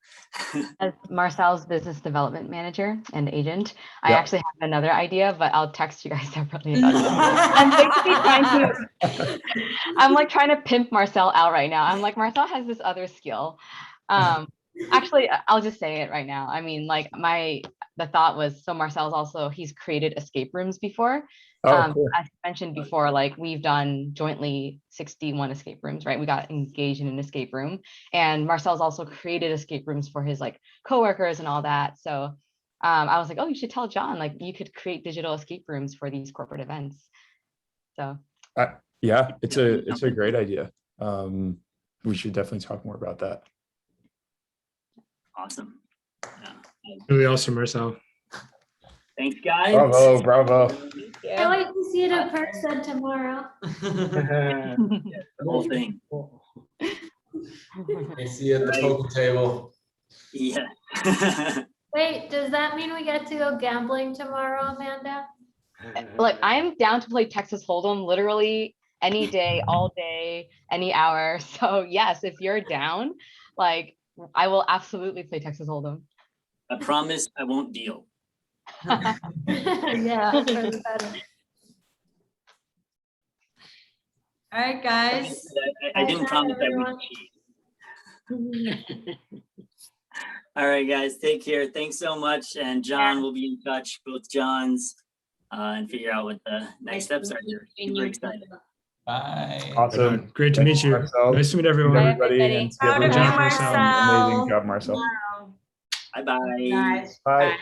As Marcel's business development manager and agent, I Yeah. actually have another idea, but I'll text you guys separately about it. I'm basically I'm like trying to pimp Marcel out right now. I'm like, Marcel has this other skill. Actually, I'll just say it right now. I mean, like the thought was, so he's created escape rooms before. Cool. As mentioned before, like we've done jointly 61 escape rooms, right? We got engaged in an escape room, and Marcel's also created escape rooms for his like coworkers and all that. So I was like, oh, you should tell John, like you could create digital escape rooms for these corporate events. So yeah, it's a great idea. We should definitely talk more about that. Awesome. Yeah. Really awesome, Marcel. Thanks, guys. Bravo. I wait to see it in person tomorrow. The whole thing. I see you at the poker table. Yeah. Wait, does that mean we get to go gambling tomorrow, Amanda? Like I'm down to play Texas Hold'em literally any day, all day, any hour. So yes, if you're down, like I will absolutely play Texas Hold'em. I promise I won't deal. Yeah. I've heard better. All right, guys. I didn't Bye, promise I everyone. wouldn't cheat. All right, guys, take care. Thanks so much. And John will be in touch, both Johns, and figure out what the next steps are. Super excited. Bye. Awesome. Great to Thanks, meet you. Marcel. Nice to meet Meet everyone. everybody, everybody. and see Proud of everyone. you, Marcel. Marcel. Amazing job, Marcel. Bye-bye. Guys, Bye.